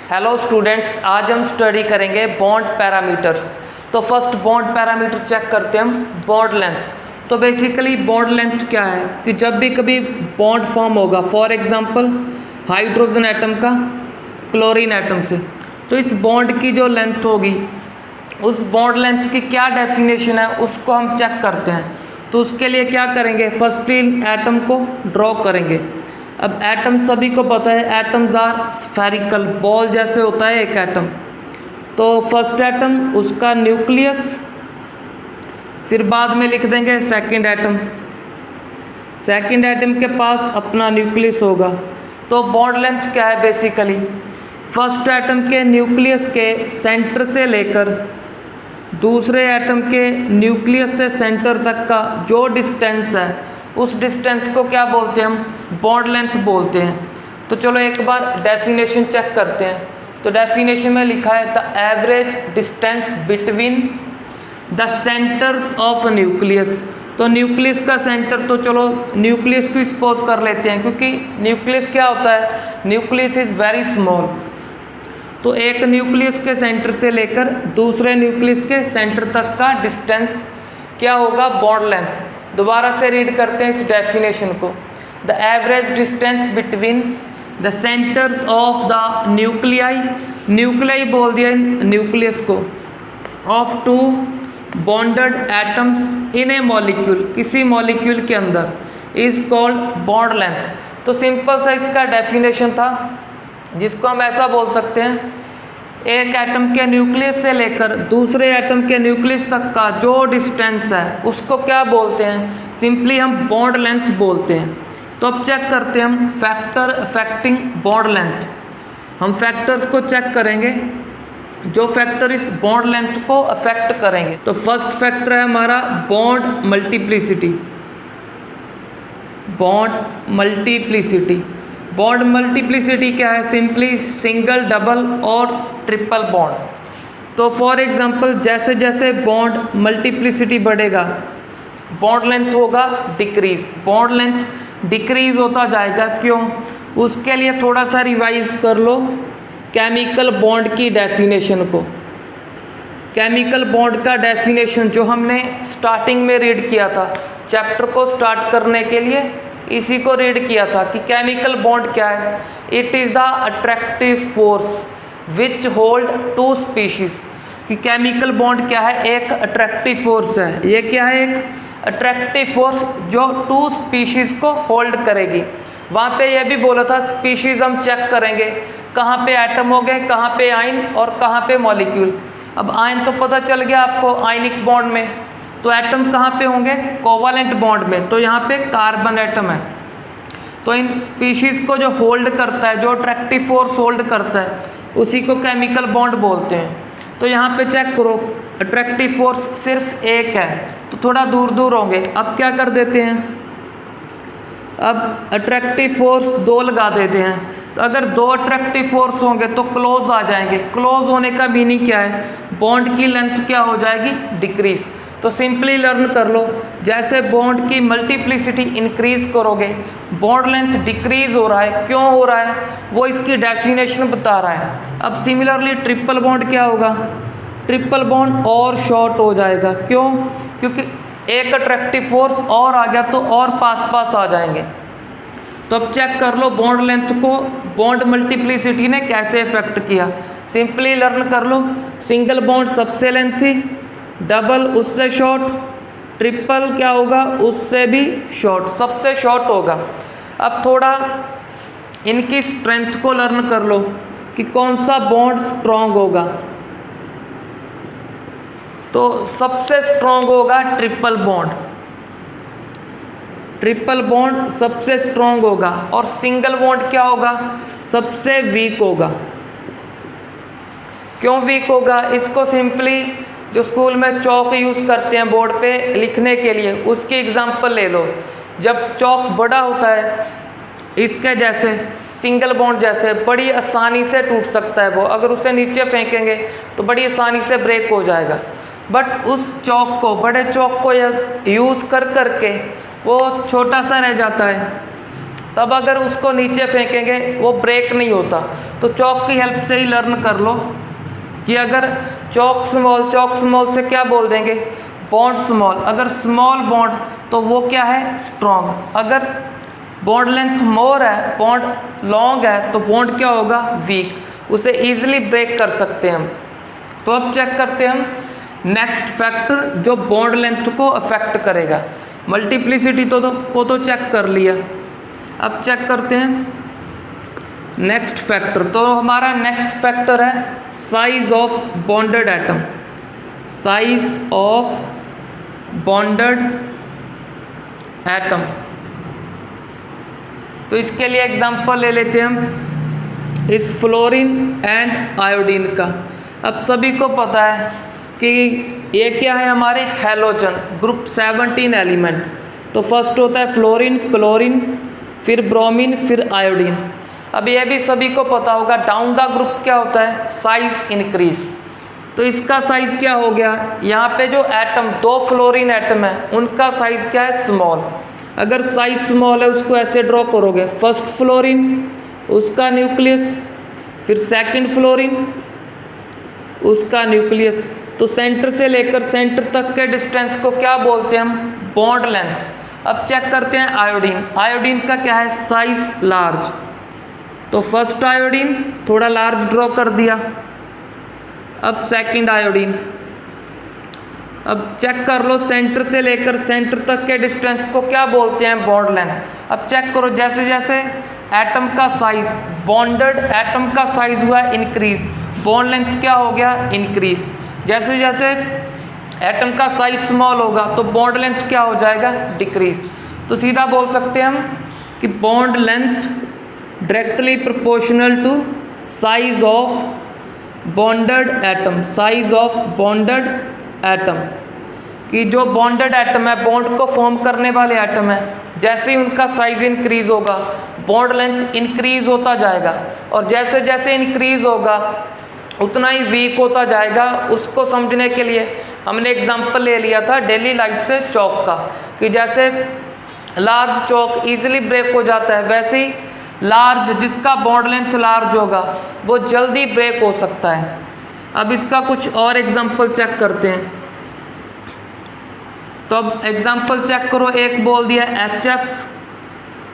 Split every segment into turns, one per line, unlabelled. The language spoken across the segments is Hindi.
हेलो स्टूडेंट्स, आज हम स्टडी करेंगे बॉन्ड पैरामीटर्स। तो फर्स्ट बॉन्ड पैरामीटर चेक करते हैं हम बॉन्ड लेंथ। तो बेसिकली बॉन्ड लेंथ क्या है कि जब भी कभी बॉन्ड फॉर्म होगा, फॉर एग्जांपल हाइड्रोजन एटम का क्लोरीन एटम से, तो इस बॉन्ड की जो लेंथ होगी, उस बॉन्ड लेंथ की क्या डेफिनेशन है उसको हम चेक करते हैं। तो उसके लिए क्या करेंगे, फर्स्ट इन एटम को ड्रॉ करेंगे। अब एटम सभी को पता है, एटम्स आर स्फेरिकल, बॉल जैसे होता है एक एटम। तो फर्स्ट एटम, उसका न्यूक्लियस, फिर बाद में लिख देंगे सेकंड एटम। सेकंड एटम के पास अपना न्यूक्लियस होगा। तो बॉन्ड लेंथ क्या है बेसिकली, फर्स्ट एटम के न्यूक्लियस के सेंटर से लेकर दूसरे एटम के न्यूक्लियस से सेंटर तक का जो डिस्टेंस है, उस डिस्टेंस को क्या बोलते हैं हम, बॉन्ड लेंथ बोलते हैं। तो चलो एक बार डेफिनेशन चेक करते हैं। तो डेफिनेशन में लिखा है the average distance between the centres of nucleus. तो न्यूक्लियस का सेंटर, तो चलो न्यूक्लियस को सपोज कर लेते हैं, क्योंकि न्यूक्लियस क्या होता है, न्यूक्लियस इज़ वेरी स्मॉल। तो एक न्यूक्लियस के सेंटर से लेकर दूसरे न्यूक्लियस के सेंटर तक का डिस्टेंस क्या होगा, बॉन्ड लेंथ। दोबारा से रीड करते हैं इस डेफिनेशन को। The average distance between the centres of the nuclei, nuclei बोल दिया न्यूक्लियस को, of two bonded atoms in a molecule, किसी मॉलिक्यूल के अंदर, इज कॉल्ड बॉन्ड लेंथ। तो सिंपल सा इसका डेफिनेशन था, जिसको हम ऐसा बोल सकते हैं, एक एटम के न्यूक्लियस से लेकर दूसरे एटम के न्यूक्लियस तक का जो डिस्टेंस है उसको क्या बोलते हैं, सिंपली हम बॉन्ड लेंथ बोलते हैं। तो अब चेक करते हैं हम फैक्टर अफेक्टिंग बॉन्ड लेंथ। हम फैक्टर्स को चेक करेंगे जो फैक्टर इस बॉन्ड लेंथ को अफेक्ट करेंगे। तो फर्स्ट फैक्टर है हमारा bond multiplicity. Bond multiplicity, bond multiplicity क्या है, सिंपली सिंगल, डबल और ट्रिपल बॉन्ड। तो फॉर एग्जांपल जैसे जैसे बॉन्ड मल्टीप्लिसिटी बढ़ेगा, बॉन्ड लेंथ होगा डिक्रीज, बॉन्ड लेंथ डिक्रीज होता जाएगा। क्यों, उसके लिए थोड़ा सा रिवाइज कर लो केमिकल बॉन्ड की डेफिनेशन को। केमिकल बॉन्ड का डेफिनेशन जो हमने स्टार्टिंग में रीड किया था, चैप्टर को स्टार्ट करने के लिए इसी को रीड किया था कि केमिकल बॉन्ड क्या है, it is the attractive force which hold two species. कि केमिकल बॉन्ड क्या है, एक अट्रैक्टिव फोर्स है। ये क्या है, एक अट्रैक्टिव फोर्स जो टू स्पीशीज को होल्ड करेगी। वहाँ पे ये भी बोला था स्पीशीज हम चेक करेंगे, कहाँ पे एटम हो गए, कहाँ पे आयन और कहाँ पे मॉलिक्यूल। अब आयन तो पता चल गया आपको आयनिक बॉन्ड में, तो एटम कहाँ पे होंगे, कोवालेंट बॉन्ड में। तो यहाँ पे कार्बन एटम है। तो इन स्पीशीज़ को जो होल्ड करता है, जो अट्रैक्टिव फोर्स होल्ड करता है, उसी को केमिकल बॉन्ड बोलते हैं। तो यहाँ पे चेक करो, अट्रैक्टिव फोर्स सिर्फ एक है, तो थोड़ा दूर दूर होंगे। अब क्या कर देते हैं, अब अट्रैक्टिव फोर्स दो लगा देते हैं। तो अगर दो अट्रैक्टिव फोर्स होंगे तो क्लोज आ जाएंगे। क्लोज होने का मीनिंग क्या है, बॉन्ड की लेंथ क्या हो जाएगी, डिक्रीज। तो सिंपली लर्न कर लो, जैसे बॉन्ड की मल्टीप्लिसिटी इंक्रीज करोगे, बॉन्ड लेंथ डिक्रीज हो रहा है। क्यों हो रहा है, वो इसकी डेफिनेशन बता रहा है। अब सिमिलरली ट्रिपल बॉन्ड क्या होगा, ट्रिपल बॉन्ड और शॉर्ट हो जाएगा। क्यों, क्योंकि एक अट्रैक्टिव फोर्स और आ गया तो और पास पास आ जाएंगे। तो अब चेक कर लो बॉन्ड लेंथ को बॉन्ड मल्टीप्लिसिटी ने कैसे इफेक्ट किया। सिंपली लर्न कर लो, सिंगल बॉन्ड सबसे लेंथी, डबल उससे शॉर्ट, ट्रिपल क्या होगा, उससे भी शॉर्ट, सबसे शॉर्ट होगा। अब थोड़ा इनकी स्ट्रेंथ को लर्न कर लो कि कौन सा बॉन्ड स्ट्रॉन्ग होगा। तो सबसे स्ट्रॉन्ग होगा ट्रिपल बॉन्ड, ट्रिपल बॉन्ड सबसे स्ट्रॉन्ग होगा। और सिंगल बॉन्ड क्या होगा, सबसे वीक होगा। क्यों वीक होगा, इसको सिंपली जो स्कूल में चौक यूज़ करते हैं बोर्ड पे लिखने के लिए, उसकी एग्जांपल ले लो। जब चौक बड़ा होता है, इसके जैसे सिंगल बॉन्ड जैसे बड़ी आसानी से टूट सकता है वो, अगर उसे नीचे फेंकेंगे तो बड़ी आसानी से ब्रेक हो जाएगा। बट उस चौक को, बड़े चौक को यूज़ कर करके वो छोटा सा रह जाता है। तब अगर उसको नीचे फेंकेंगे वो ब्रेक नहीं होता। तो चौक की हेल्प से ही लर्न कर लो कि अगर चौक स्मॉल से क्या बोल देंगे, बॉन्ड स्मॉल। अगर स्मॉल बॉन्ड तो वो क्या है, स्ट्रॉन्ग। अगर बॉन्ड लेंथ मोर है, बॉन्ड लॉन्ग है, तो बॉन्ड क्या होगा, वीक। उसे ईजिली ब्रेक कर सकते हैं हम। तो अब चेक करते हैं हम नेक्स्ट फैक्टर जो बॉन्ड लेंथ को अफेक्ट करेगा। मल्टीप्लिसिटी को तो चेक कर लिया, अब चेक करते हैं नेक्स्ट फैक्टर। तो हमारा नेक्स्ट फैक्टर है size of bonded atom. Size of bonded atom, तो इसके लिए एग्जांपल ले लेते हैं हम इस फ्लोरीन एंड आयोडीन का। अब सभी को पता है कि ये क्या है, हमारे हैलोजन ग्रुप 17 एलिमेंट। तो फर्स्ट होता है फ्लोरीन, क्लोरीन, फिर ब्रोमीन, फिर आयोडीन। अब ये भी सभी को पता होगा डाउन द ग्रुप क्या होता है, साइज इंक्रीज। तो इसका साइज क्या हो गया, यहाँ पे जो एटम, 2 फ्लोरीन एटम है, उनका साइज क्या है, स्मॉल। अगर साइज स्मॉल है उसको ऐसे ड्रॉ करोगे, फर्स्ट फ्लोरीन उसका न्यूक्लियस, फिर सेकंड फ्लोरीन उसका न्यूक्लियस। तो सेंटर से लेकर सेंटर तक के डिस्टेंस को क्या बोलते हैं हम, बॉन्ड लेंथ। अब चेक करते हैं आयोडीन। आयोडीन का क्या है, साइज लार्ज। तो फर्स्ट आयोडीन थोड़ा लार्ज ड्रॉ कर दिया। अब सेकंड आयोडीन, अब चेक कर लो सेंटर से लेकर सेंटर तक के डिस्टेंस को क्या बोलते हैं, बॉन्ड लेंथ। अब चेक करो जैसे जैसे एटम का साइज, बॉन्डेड एटम का साइज हुआ इंक्रीज, बॉन्ड लेंथ क्या हो गया, इंक्रीज। जैसे जैसे एटम का साइज स्मॉल होगा तो बॉन्ड लेंथ क्या हो जाएगा, डिक्रीज। तो सीधा बोल सकते हैं हम कि bond length directly proportional to size of bonded atom. Size of bonded atom, कि जो बॉन्डेड एटम है, बॉन्ड को फॉर्म करने वाले एटम है, जैसे ही उनका साइज इंक्रीज होगा बॉन्ड लेंथ इंक्रीज होता जाएगा, और जैसे जैसे इंक्रीज होगा उतना ही वीक होता जाएगा। उसको समझने के लिए हमने एग्जांपल ले लिया था डेली लाइफ से चौक का, कि जैसे लार्ज चौक इजीली ब्रेक हो जाता है, वैसे ही लार्ज जिसका बॉन्ड लेंथ लार्ज होगा वो जल्दी ब्रेक हो सकता है। अब इसका कुछ और एग्जांपल चेक करते हैं। तो अब एग्जांपल चेक करो, एक बोल दिया HF,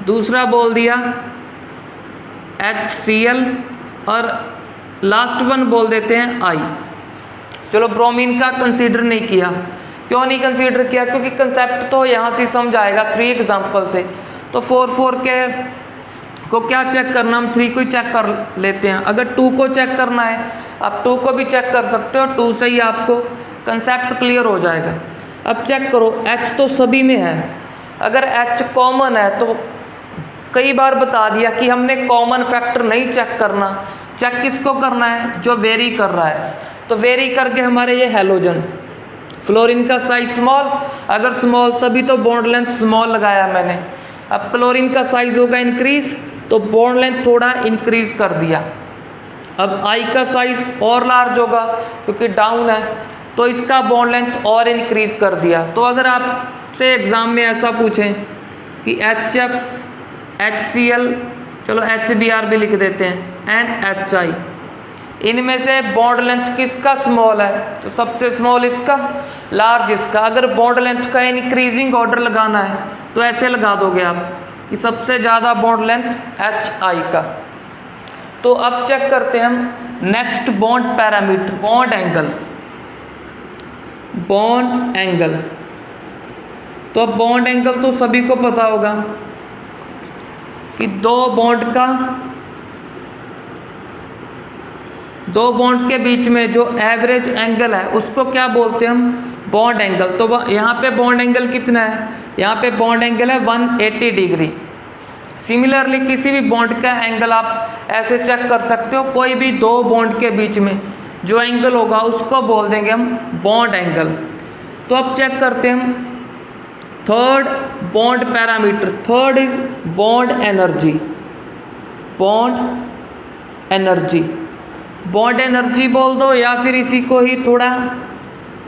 दूसरा बोल दिया HCl, और लास्ट वन बोल देते हैं I। चलो ब्रोमीन का कंसीडर नहीं किया, क्यों नहीं कंसीडर किया, क्योंकि कंसेप्ट तो यहाँ से समझ आएगा 3 एग्जांपल से। तो 4 के को क्या चेक करना, हम 3 को ही चेक कर लेते हैं। अगर 2 को चेक करना है आप 2 को भी चेक कर सकते हो, 2 से ही आपको कंसेप्ट क्लियर हो जाएगा। अब चेक करो H तो सभी में है, अगर H कॉमन है तो कई बार बता दिया कि हमने कॉमन फैक्टर नहीं चेक करना, चेक किसको करना है, जो वेरी कर रहा है। तो वेरी करके हमारे ये हैलोजन, फ्लोरीन का साइज स्मॉल, अगर स्मॉल तभी तो बॉन्ड लेंथ स्मॉल लगाया मैंने। अब क्लोरीन का साइज होगा इंक्रीज, तो बॉन्ड लेंथ थोड़ा इंक्रीज कर दिया। अब I का साइज और लार्ज होगा क्योंकि डाउन है, तो इसका बॉन्ड लेंथ और इंक्रीज कर दिया। तो अगर आपसे एग्जाम में ऐसा पूछें कि HF, HCl, चलो HBr भी लिख देते हैं, एंड HI, इनमें से बॉन्ड लेंथ किसका स्मॉल है, तो सबसे स्मॉल इसका, लार्ज इसका। अगर बॉन्ड लेंथ का इंक्रीजिंग ऑर्डर लगाना है तो ऐसे लगा दोगे आप कि सबसे ज़्यादा बॉन्ड लेंथ HI का। तो अब चेक करते हैं हम next bond parameter, bond angle. Bond angle, तो अब बॉन्ड एंगल तो सभी को पता होगा कि दो बॉन्ड के बीच में जो एवरेज एंगल है उसको क्या बोलते हैं हम, बॉन्ड एंगल। तो यहाँ पे बॉन्ड एंगल कितना है, यहाँ पे बॉन्ड एंगल है 180 डिग्री। सिमिलरली किसी भी बॉन्ड का एंगल आप ऐसे चेक कर सकते हो, कोई भी 2 बॉन्ड के बीच में जो एंगल होगा उसको बोल देंगे हम बॉन्ड एंगल। तो अब चेक करते हैं हम third bond parameter. Third is bond energy. Bond energy, bond energy बोल दो या फिर इसी को ही थोड़ा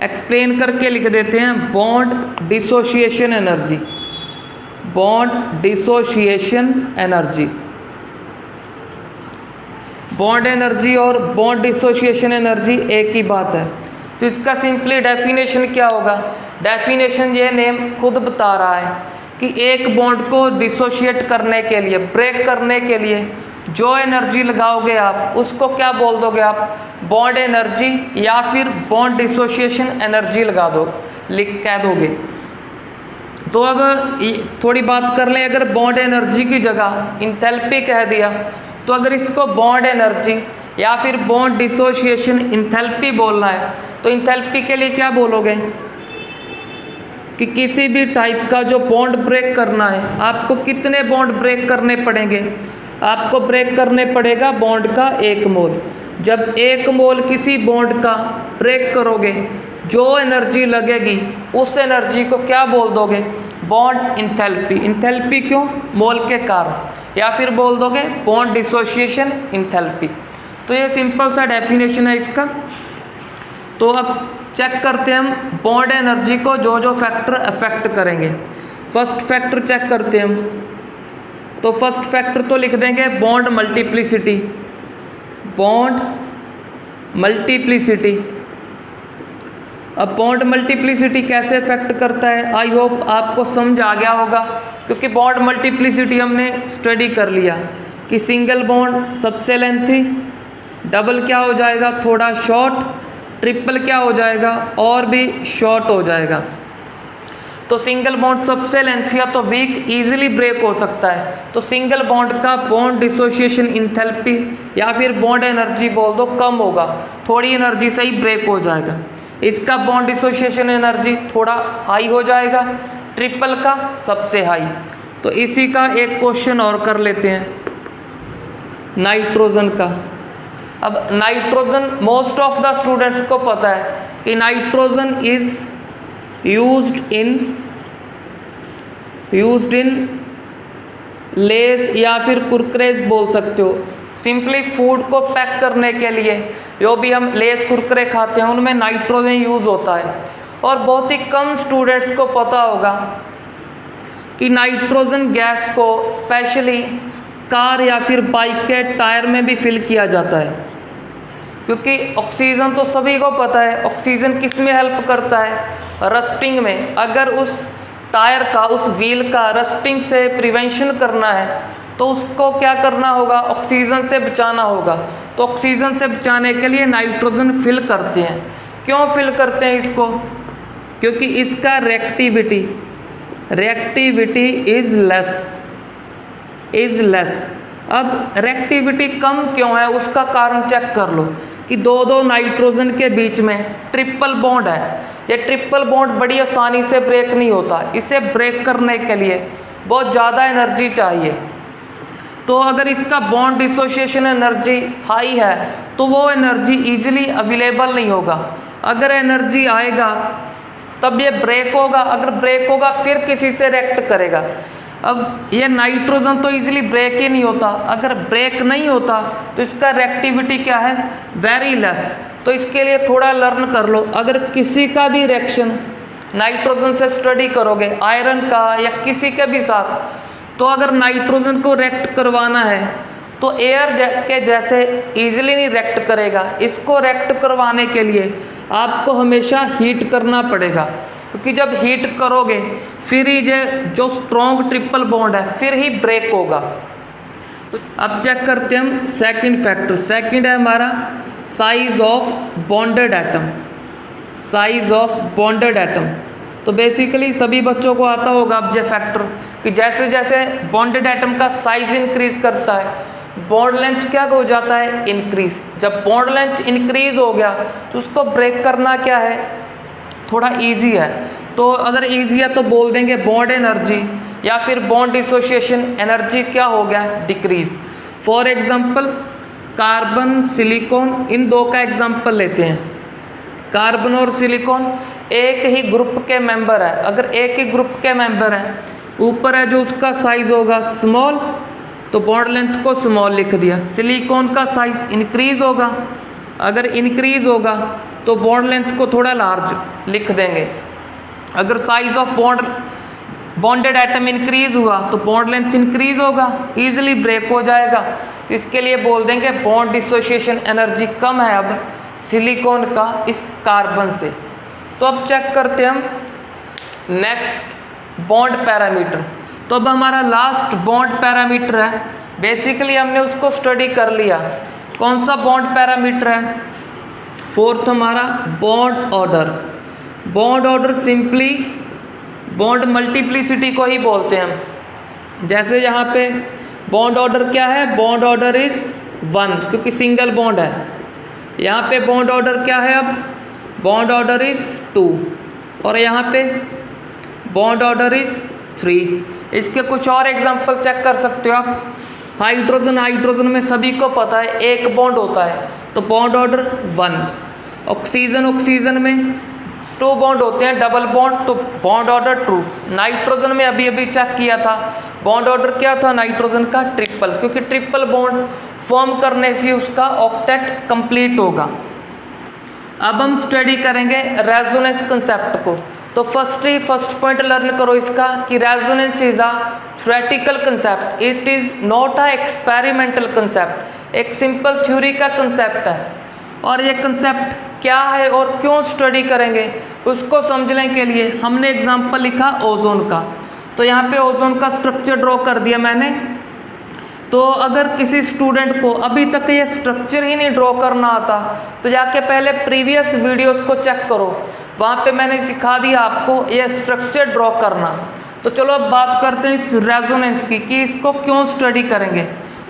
एक्सप्लेन करके लिख देते हैं bond dissociation energy. Bond dissociation energy. Bond energy और बॉन्ड डिसोशिएशन एनर्जी एक ही बात है। तो इसका सिंपली डेफिनेशन क्या होगा? डेफिनेशन ये नेम खुद बता रहा है कि एक बॉन्ड को डिसोशिएट करने के लिए, ब्रेक करने के लिए जो एनर्जी लगाओगे आप, उसको क्या बोल दोगे आप? बॉन्ड एनर्जी या फिर बॉन्ड डिसोशिएशन एनर्जी लगा दो, कह दोगे। तो अब थोड़ी बात कर लें, अगर बॉन्ड एनर्जी की जगह इंथैल्पी कह दिया, तो अगर इसको बॉन्ड एनर्जी या फिर बॉन्ड डिसोशिएशन इंथैल्पी बोलना है, तो इंथैल्पी के लिए क्या बोलोगे? कि किसी भी टाइप का जो बॉन्ड ब्रेक करना है, आपको कितने बॉन्ड ब्रेक करने पड़ेंगे? आपको ब्रेक करने पड़ेगा बॉन्ड का 1 मोल। जब 1 मोल किसी बॉन्ड का ब्रेक करोगे, जो एनर्जी लगेगी उस एनर्जी को क्या बोल दोगे? Bond enthalpy. इंथैल्पी क्यों? मोल के कारण। या फिर बोल दोगे बॉन्ड डिसोशिएशन इंथैल्पी। तो ये सिंपल सा डेफिनेशन है इसका। तो अब चेक करते हैं हम बॉन्ड एनर्जी को जो जो फैक्टर अफेक्ट करेंगे। फर्स्ट फैक्टर चेक करते हैं हम। तो फर्स्ट फैक्टर तो लिख देंगे बॉन्ड मल्टीप्लिसिटी। Bond multiplicity. अब बॉन्ड मल्टीप्लिसिटी कैसे इफेक्ट करता है, आई होप आपको समझ आ गया होगा, क्योंकि बॉन्ड मल्टीप्लिसिटी हमने स्टडी कर लिया कि सिंगल बॉन्ड सबसे लेंथी, डबल क्या हो जाएगा? थोड़ा शॉर्ट, ट्रिपल क्या हो जाएगा? और भी शॉर्ट हो जाएगा। तो सिंगल बॉन्ड सबसे लेंथी या तो वीक, इजीली ब्रेक हो सकता है। तो सिंगल बॉन्ड का बॉन्ड डिसोशिएशन इंथैल्पी या फिर बॉन्ड एनर्जी बोल दो कम होगा, थोड़ी एनर्जी से ही ब्रेक हो जाएगा। इसका बॉन्ड डिसोशिएशन एनर्जी थोड़ा हाई हो जाएगा, ट्रिपल का सबसे हाई। तो इसी का एक क्वेश्चन और कर लेते हैं, नाइट्रोजन का। अब nitrogen most of the students को पता है कि nitrogen is used in less या फिर कुरकुरेस बोल सकते हो। सिंपली फूड को पैक करने के लिए जो भी हम लेस कुरकुरे खाते हैं उनमें नाइट्रोजन यूज़ होता है। और बहुत ही कम स्टूडेंट्स को पता होगा कि नाइट्रोजन गैस को स्पेशली कार या फिर बाइक के टायर में भी फिल किया जाता है, क्योंकि ऑक्सीजन तो सभी को पता है ऑक्सीजन किस में हेल्प करता है? रस्टिंग में। अगर उस टायर का, उस व्हील का रस्टिंग से प्रिवेंशन करना है तो उसको क्या करना होगा? ऑक्सीजन से बचाना होगा। तो ऑक्सीजन से बचाने के लिए नाइट्रोजन फिल करते हैं। क्यों फिल करते हैं इसको? क्योंकि इसका रिएक्टिविटी इज़ लेस। अब रिएक्टिविटी कम क्यों है उसका कारण चेक कर लो कि दो नाइट्रोजन के बीच में ट्रिपल बॉन्ड है। ये ट्रिपल बॉन्ड बड़ी आसानी से ब्रेक नहीं होता, इसे ब्रेक करने के लिए बहुत ज़्यादा एनर्जी चाहिए। तो अगर इसका बॉन्ड डिसोशिएशन एनर्जी हाई है तो वो एनर्जी इजीली अवेलेबल नहीं होगा। अगर एनर्जी आएगा तब ये ब्रेक होगा, अगर ब्रेक होगा फिर किसी से रिएक्ट करेगा। अब ये नाइट्रोजन तो इजीली ब्रेक ही नहीं होता, अगर ब्रेक नहीं होता तो इसका रिएक्टिविटी क्या है? Very less. तो इसके लिए थोड़ा लर्न कर लो। अगर किसी का भी रिएक्शन नाइट्रोजन से स्टडी करोगे, आयरन का या किसी के भी साथ, तो अगर नाइट्रोजन को रिएक्ट करवाना है तो एयर के जैसे इजीली नहीं रिएक्ट करेगा। इसको रिएक्ट करवाने के लिए आपको हमेशा हीट करना पड़ेगा, क्योंकि जब हीट करोगे फिर ही जो स्ट्रॉन्ग ट्रिपल बॉन्ड है फिर ही ब्रेक होगा। तो अब चेक करते हैं हम सेकंड फैक्टर। सेकंड है हमारा size of bonded atom. Size of bonded atom तो बेसिकली सभी बच्चों को आता होगा अब ये फैक्टर कि जैसे जैसे बॉन्डेड एटम का साइज इंक्रीज करता है बॉन्ड लेंथ क्या हो जाता है? इंक्रीज। जब बॉन्ड लेंथ इंक्रीज हो गया तो उसको ब्रेक करना क्या है? थोड़ा इजी है। तो अगर इजी है तो बोल देंगे बॉन्ड एनर्जी या फिर बॉन्ड डिसोशिएशन एनर्जी क्या हो गया? Decrease. For example carbon, silicon, इन दो का एग्जांपल लेते हैं। कार्बन और सिलिकॉन एक ही ग्रुप के मेंबर है। अगर एक ही ग्रुप के मेंबर है, ऊपर है जो उसका साइज होगा स्मॉल, तो बॉन्ड लेंथ को स्मॉल लिख दिया। सिलिकॉन का साइज इंक्रीज होगा, अगर इंक्रीज होगा तो बॉन्ड लेंथ को थोड़ा लार्ज लिख देंगे। अगर size of bond bonded atom increase हुआ तो बॉन्ड लेंथ इंक्रीज होगा, इजीली ब्रेक हो जाएगा। इसके लिए बोल देंगे बॉन्ड डिसोसिएशन एनर्जी कम है अब सिलिकॉन का इस कार्बन से। तो अब चेक करते हैं हम नेक्स्ट बॉन्ड पैरामीटर। तो अब हमारा लास्ट बॉन्ड पैरामीटर है, बेसिकली हमने उसको स्टडी कर लिया। कौन सा बॉन्ड पैरामीटर है? फोर्थ हमारा bond order. Bond order simply bond multiplicity को ही बोलते हैं हम। जैसे यहाँ पे बॉन्ड ऑर्डर क्या है? बॉन्ड ऑर्डर इज 1 क्योंकि सिंगल बॉन्ड है। यहाँ पे बॉन्ड ऑर्डर क्या है? अब बॉन्ड ऑर्डर इज 2 और यहाँ पे बॉन्ड ऑर्डर इज 3। इसके कुछ और एग्जांपल चेक कर सकते हो आप। हाइड्रोजन में सभी को पता है एक बॉन्ड होता है तो बॉन्ड ऑर्डर 1। ऑक्सीजन में 2 बॉन्ड होते हैं डबल बॉन्ड तो बॉन्ड ऑर्डर 2। नाइट्रोजन में अभी चेक किया था बॉन्ड ऑर्डर क्या था नाइट्रोजन का? ट्रिपल, क्योंकि ट्रिपल बॉन्ड फॉर्म करने से उसका ऑक्टेट कंप्लीट होगा। अब हम स्टडी करेंगे रेजोनेंस कंसेप्ट को। तो फर्स्ट पॉइंट लर्न करो इसका कि resonance is a theoretical concept, it is not a experimental concept. एक सिंपल थ्योरी का कंसेप्ट है और ये कंसेप्ट क्या है और क्यों स्टडी करेंगे उसको समझने के लिए हमने एग्जाम्पल लिखा ओजोन का। तो यहाँ पे ओजोन का स्ट्रक्चर ड्रॉ कर दिया मैंने। तो अगर किसी स्टूडेंट को अभी तक ये स्ट्रक्चर ही नहीं ड्रॉ करना आता तो जाके पहले प्रीवियस वीडियोस को चेक करो, वहाँ पे मैंने सिखा दिया आपको ये स्ट्रक्चर ड्रॉ करना। तो चलो अब बात करते हैं इस रेजोनेंस की कि इसको क्यों स्टडी करेंगे।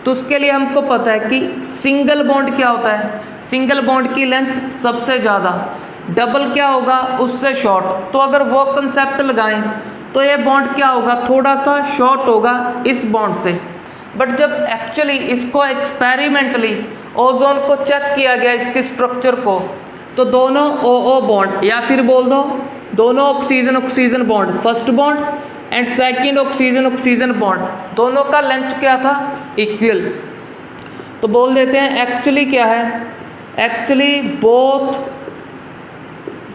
तो उसके लिए हमको पता है कि सिंगल बॉन्ड क्या होता है? सिंगल बॉन्ड की लेंथ सबसे ज़्यादा, डबल क्या होगा? उससे शॉर्ट। तो अगर वो कंसेप्ट लगाएं तो ये बॉन्ड क्या होगा? थोड़ा सा शॉर्ट होगा इस बॉन्ड से। बट जब एक्चुअली इसको एक्सपेरिमेंटली ओजोन को चेक किया गया इसके स्ट्रक्चर को तो दोनों OO बॉन्ड या फिर बोल दो दोनों oxygen bond, first bond and second oxygen bond, दोनों का लेंथ क्या था? इक्वल। तो बोल देते हैं एक्चुअली क्या है? Actually both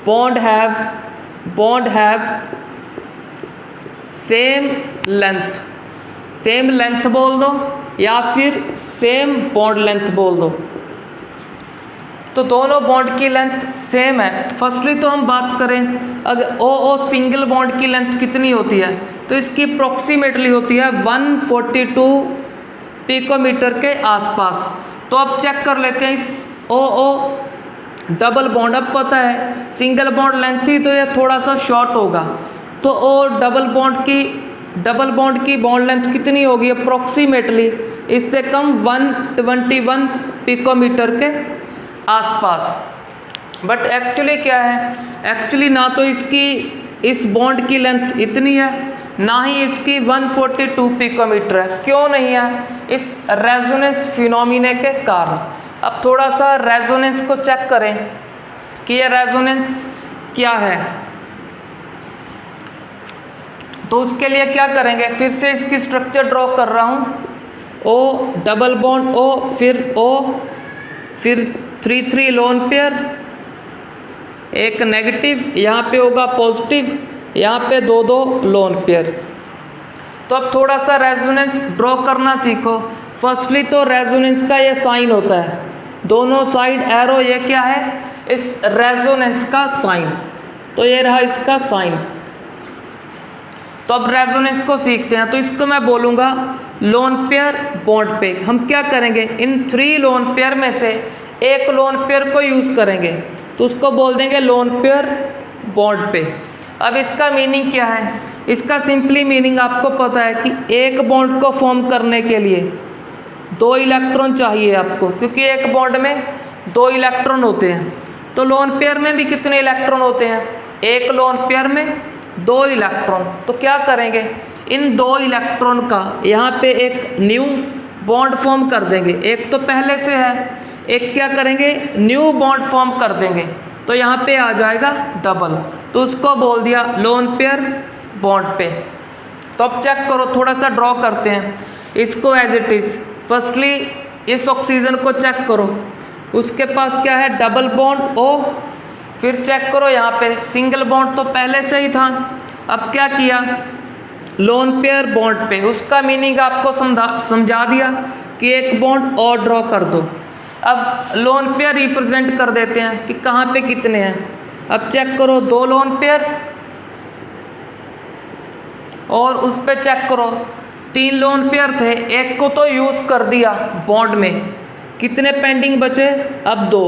bond have same length बोल दो या फिर सेम बॉन्ड लेंथ बोल दो। तो दोनों बॉन्ड की लेंथ सेम है। फर्स्टली तो हम बात करें अगर OO सिंगल बॉन्ड की लेंथ कितनी होती है तो इसकी अप्रॉक्सीमेटली होती है 142 पिकोमीटर के आसपास। तो अब चेक कर लेते हैं इस OO डबल बॉन्ड। अब पता है सिंगल बॉन्ड लेंथ थी तो ये थोड़ा सा शॉर्ट होगा। तो O डबल बॉन्ड की बॉन्ड लेंथ कितनी होगी? अप्रॉक्सीमेटली इससे कम 121 पिकोमीटर के आसपास। बट एक्चुअली क्या है? एक्चुअली ना तो इसकी इस बॉन्ड की लेंथ इतनी है ना ही इसकी 142 पिकोमीटर है। क्यों नहीं है? इस रेजोनेंस फिनोमिना के कारण। अब थोड़ा सा रेजोनेंस को चेक करें कि ये रेजोनेंस क्या है। तो उसके लिए क्या करेंगे? फिर से इसकी स्ट्रक्चर ड्रॉ कर रहा हूँ। O डबल बॉन्ड O फिर 3 लोन पेयर, एक नेगेटिव, यहाँ पे होगा पॉजिटिव, यहाँ पे 2 लोन पेयर। तो अब थोड़ा सा रेजोनेंस ड्रॉ करना सीखो। फर्स्टली तो रेजोनेंस का ये साइन होता है, दोनों साइड एरो, ये क्या है? इस रेजोनेंस का साइन। तो ये रहा इसका साइन। तो अब रेजोनेंस को सीखते हैं। तो इसको मैं बोलूँगा लोन पेयर बॉन्ड पेयर। हम क्या करेंगे? इन 3 लोन पेयर में से एक लोन पेयर को यूज़ करेंगे तो उसको बोल देंगे लोन पेयर बॉन्ड पे। अब इसका मीनिंग क्या है? इसका सिंपली मीनिंग आपको पता है कि एक बॉन्ड को फॉर्म करने के लिए 2 इलेक्ट्रॉन चाहिए आपको, क्योंकि एक बॉन्ड में 2 इलेक्ट्रॉन होते हैं। तो लोन पेयर में भी कितने इलेक्ट्रॉन होते हैं? एक लोन पेयर में 2 इलेक्ट्रॉन। तो क्या करेंगे? इन 2 इलेक्ट्रॉन का यहाँ पे एक न्यू बॉन्ड फॉर्म कर देंगे। एक तो पहले से है, एक क्या करेंगे? न्यू बॉन्ड फॉर्म कर देंगे। तो यहाँ पे आ जाएगा डबल। तो उसको बोल दिया लोन पेयर बॉन्ड पे। तो अब चेक करो, थोड़ा सा ड्रॉ करते हैं इसको एज इट इज़। फर्स्टली इस ऑक्सीजन को चेक करो, उसके पास क्या है? Double bond O। फिर चेक करो यहाँ पे सिंगल बॉन्ड तो पहले से ही था। अब क्या किया? लोन पेयर बॉन्ड पे, उसका मीनिंग आपको समझा दिया कि एक बॉन्ड और ड्रॉ कर दो। अब लोन पेयर रिप्रेजेंट कर देते हैं कि कहाँ पे कितने हैं। अब चेक करो 2 लोन पेयर और उस पे चेक करो 3 लोन पेयर थे, एक को तो यूज़ कर दिया बॉन्ड में, कितने पेंडिंग बचे, अब 2।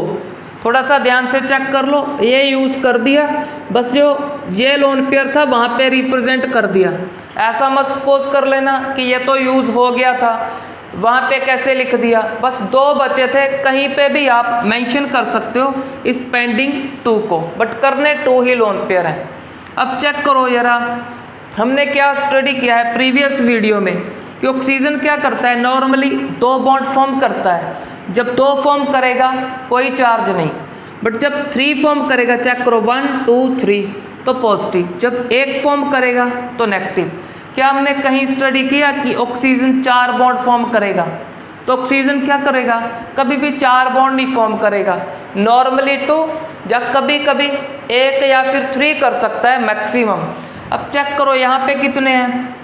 थोड़ा सा ध्यान से चेक कर लो, ये यूज़ कर दिया, बस जो ये लोन पेयर था वहाँ पे रिप्रेजेंट कर दिया। ऐसा मत सपोज कर लेना कि ये तो यूज़ हो गया था, वहाँ पे कैसे लिख दिया, बस 2 बचे थे, कहीं पे भी आप मेंशन कर सकते हो इस पेंडिंग 2 को, बट करने 2 ही लोन पेयर हैं। अब चेक करो जरा, हमने क्या स्टडी किया है प्रीवियस वीडियो में कि ऑक्सीजन क्या करता है, नॉर्मली 2 बॉन्ड फॉर्म करता है। जब 2 फॉर्म करेगा कोई चार्ज नहीं, बट जब 3 फॉर्म करेगा, चेक करो 1 2 3 तो पॉजिटिव, जब 1 फॉर्म करेगा तो नेगेटिव। क्या हमने कहीं स्टडी किया कि ऑक्सीजन 4 बॉन्ड फॉर्म करेगा? तो ऑक्सीजन क्या करेगा, कभी भी 4 बॉन्ड नहीं फॉर्म करेगा, नॉर्मली 2 या कभी कभी 1 या फिर 3 कर सकता है मैक्सिमम। अब चेक करो यहाँ पे कितने हैं,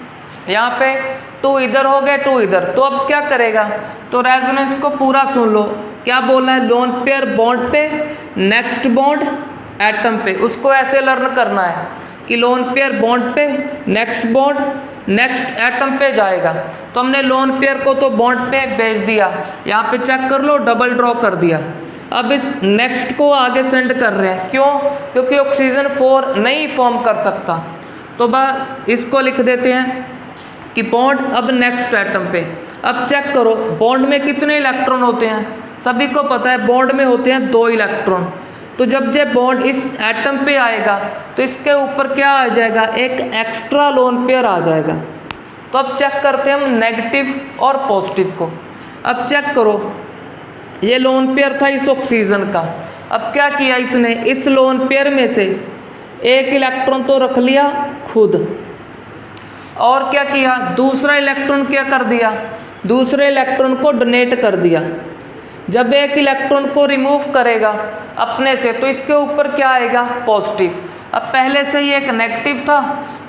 यहाँ पे 2 इधर हो गए 2 इधर, तो अब क्या करेगा, तो रेजोनेंस को पूरा सुन लो, क्या बोलना है, लोन पेयर बॉन्ड पे नेक्स्ट बॉन्ड एटम पे, उसको ऐसे लर्न करना है कि लोन पेयर बॉन्ड पे नेक्स्ट बॉन्ड नेक्स्ट एटम पे जाएगा। तो हमने लोन पेयर को तो बॉन्ड पे भेज दिया, यहाँ पे चेक कर लो डबल ड्रॉ कर दिया। अब इस नेक्स्ट को आगे सेंड कर रहे हैं, क्यों, क्योंकि ऑक्सीजन 4 नहीं फॉर्म कर सकता, तो बस इसको लिख देते हैं कि बॉन्ड अब नेक्स्ट एटम पे। अब चेक करो बॉन्ड में कितने इलेक्ट्रॉन होते हैं, सभी को पता है बॉन्ड में होते हैं 2 इलेक्ट्रॉन। तो जब ये बॉन्ड इस एटम पे आएगा तो इसके ऊपर क्या आ जाएगा, एक एक्स्ट्रा लोन पेयर आ जाएगा। तो अब चेक करते हैं हम नेगेटिव और पॉजिटिव को। अब चेक करो ये लोन पेयर था इस ऑक्सीजन का, अब क्या किया इसने, इस लोन पेयर में से 1 इलेक्ट्रॉन तो रख लिया खुद, और क्या किया, दूसरा इलेक्ट्रॉन क्या कर दिया, दूसरे इलेक्ट्रॉन को डोनेट कर दिया। जब 1 इलेक्ट्रॉन को रिमूव करेगा अपने से तो इसके ऊपर क्या आएगा, पॉजिटिव। अब पहले से ही एक नेगेटिव था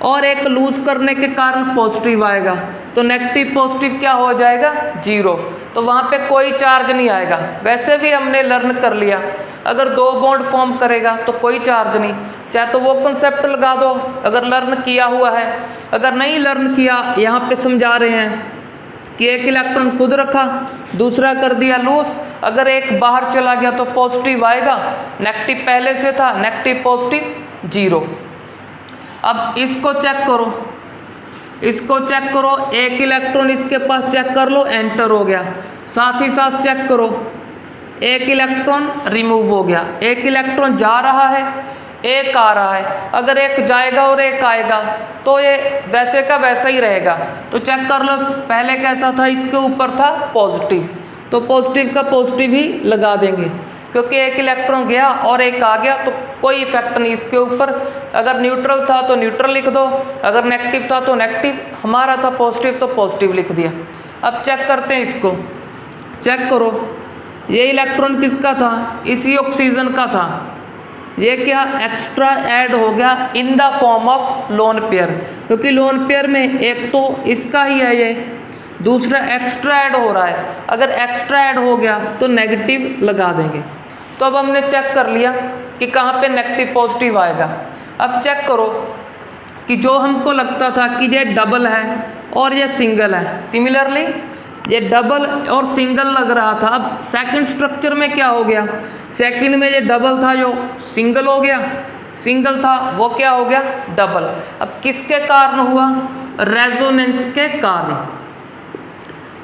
और एक लूज करने के कारण पॉजिटिव आएगा, तो नेगेटिव पॉजिटिव क्या हो जाएगा, 0, तो वहाँ पे कोई चार्ज नहीं आएगा। वैसे भी हमने लर्न कर लिया अगर 2 बॉन्ड फॉर्म करेगा तो कोई चार्ज नहीं, चाहे तो वो कंसेप्ट लगा दो अगर लर्न किया हुआ है, अगर नहीं लर्न किया यहाँ पे समझा रहे हैं कि 1 इलेक्ट्रॉन खुद रखा, दूसरा कर दिया लूज, अगर 1 बाहर चला गया तो पॉजिटिव आएगा, नेगेटिव पहले से था, नेगेटिव पॉजिटिव 0। अब इसको चेक करो, इसको चेक करो, 1 इलेक्ट्रॉन इसके पास चेक कर लो एंटर हो गया, साथ ही साथ चेक करो 1 इलेक्ट्रॉन रिमूव हो गया, 1 इलेक्ट्रॉन जा रहा है 1 आ रहा है, अगर 1 जाएगा और 1 आएगा तो ये वैसे का वैसा ही रहेगा। तो चेक कर लो पहले कैसा था, इसके ऊपर था पॉजिटिव, तो पॉजिटिव का पॉजिटिव ही लगा देंगे, क्योंकि 1 इलेक्ट्रॉन गया और 1 आ गया तो कोई इफेक्ट नहीं इसके ऊपर। अगर न्यूट्रल था तो न्यूट्रल लिख दो, अगर नेगेटिव था तो नेगेटिव, हमारा था पॉजिटिव तो पॉजिटिव लिख दिया। अब चेक करते हैं इसको, चेक करो ये इलेक्ट्रॉन किसका था, इसी ऑक्सीजन का था, ये क्या एक्स्ट्रा ऐड हो गया in the form of lone pair, क्योंकि लोन पेयर में एक तो इसका ही है ये, दूसरा एक्स्ट्रा ऐड हो रहा है, अगर एक्स्ट्रा ऐड हो गया तो नेगेटिव लगा देंगे। तो अब हमने चेक कर लिया कि कहाँ पे नेगेटिव पॉजिटिव आएगा। अब चेक करो कि जो हमको लगता था कि ये डबल है और ये सिंगल है, सिमिलरली ये डबल और सिंगल लग रहा था, अब सेकंड स्ट्रक्चर में क्या हो गया, सेकंड में ये डबल था जो सिंगल हो गया, सिंगल था वो क्या हो गया डबल। अब किसके कारण हुआ, रेजोनेंस के कारण।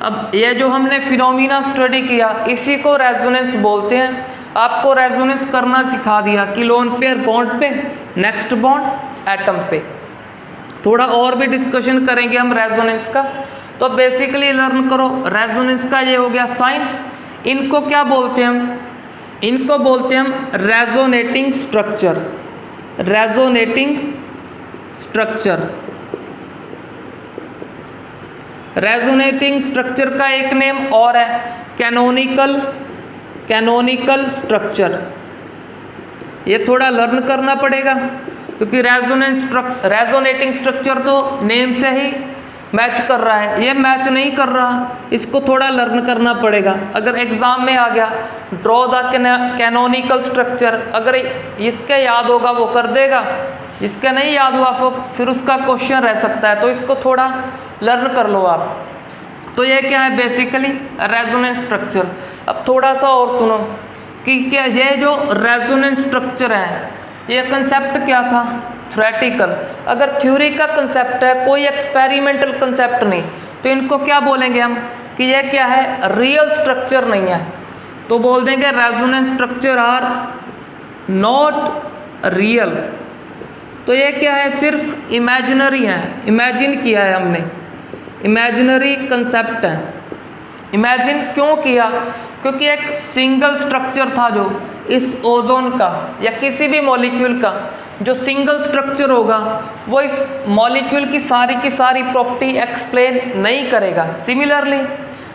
अब ये जो हमने फिनोमिना स्टडी किया इसी को रेजोनेंस बोलते हैं। आपको रेजोनेंस करना सिखा दिया कि लोन पेयर बॉन्ड पे नेक्स्ट बॉन्ड एटम पे। थोड़ा और भी डिस्कशन करेंगे हम रेजोनेंस का, तो बेसिकली लर्न करो रेजोनेंस का ये हो गया साइन। इनको क्या बोलते हैं हम, इनको बोलते हैं हम resonating structure, resonating structure. Resonating structure का एक नेम और है कैनोनिकल, कैनोनिकल स्ट्रक्चर। ये थोड़ा लर्न करना पड़ेगा। क्योंकि रेजोनेटिंग स्ट्रक्चर तो नेम से ही मैच कर रहा है, ये मैच नहीं कर रहा, इसको थोड़ा लर्न करना पड़ेगा। अगर एग्जाम में आ गया ड्रॉ द कैनोनिकल स्ट्रक्चर, अगर इसके याद होगा वो कर देगा, इसके नहीं याद हुआ फिर उसका क्वेश्चन रह सकता है, तो इसको थोड़ा लर्न कर लो आप। तो ये क्या है बेसिकली रेजोनेंस स्ट्रक्चर। अब थोड़ा सा और सुनो कि क्या ये जो रेजोनेंस स्ट्रक्चर है ये कंसेप्ट क्या था, थ्योरेटिकल। अगर थ्योरी का कंसेप्ट है, कोई एक्सपेरिमेंटल कंसेप्ट नहीं, तो इनको क्या बोलेंगे हम कि ये क्या है, रियल स्ट्रक्चर नहीं है, तो बोल देंगे resonance structure are not real. तो ये क्या है, सिर्फ इमेजिनरी है, इमेजिन किया है हमने, इमेजिनरी कंसेप्ट है। इमेजिन क्यों किया, क्योंकि एक सिंगल स्ट्रक्चर था जो इस ओजोन का या किसी भी मॉलिक्यूल का जो सिंगल स्ट्रक्चर होगा वो इस मॉलिक्यूल की सारी प्रॉपर्टी एक्सप्लेन नहीं करेगा। सिमिलरली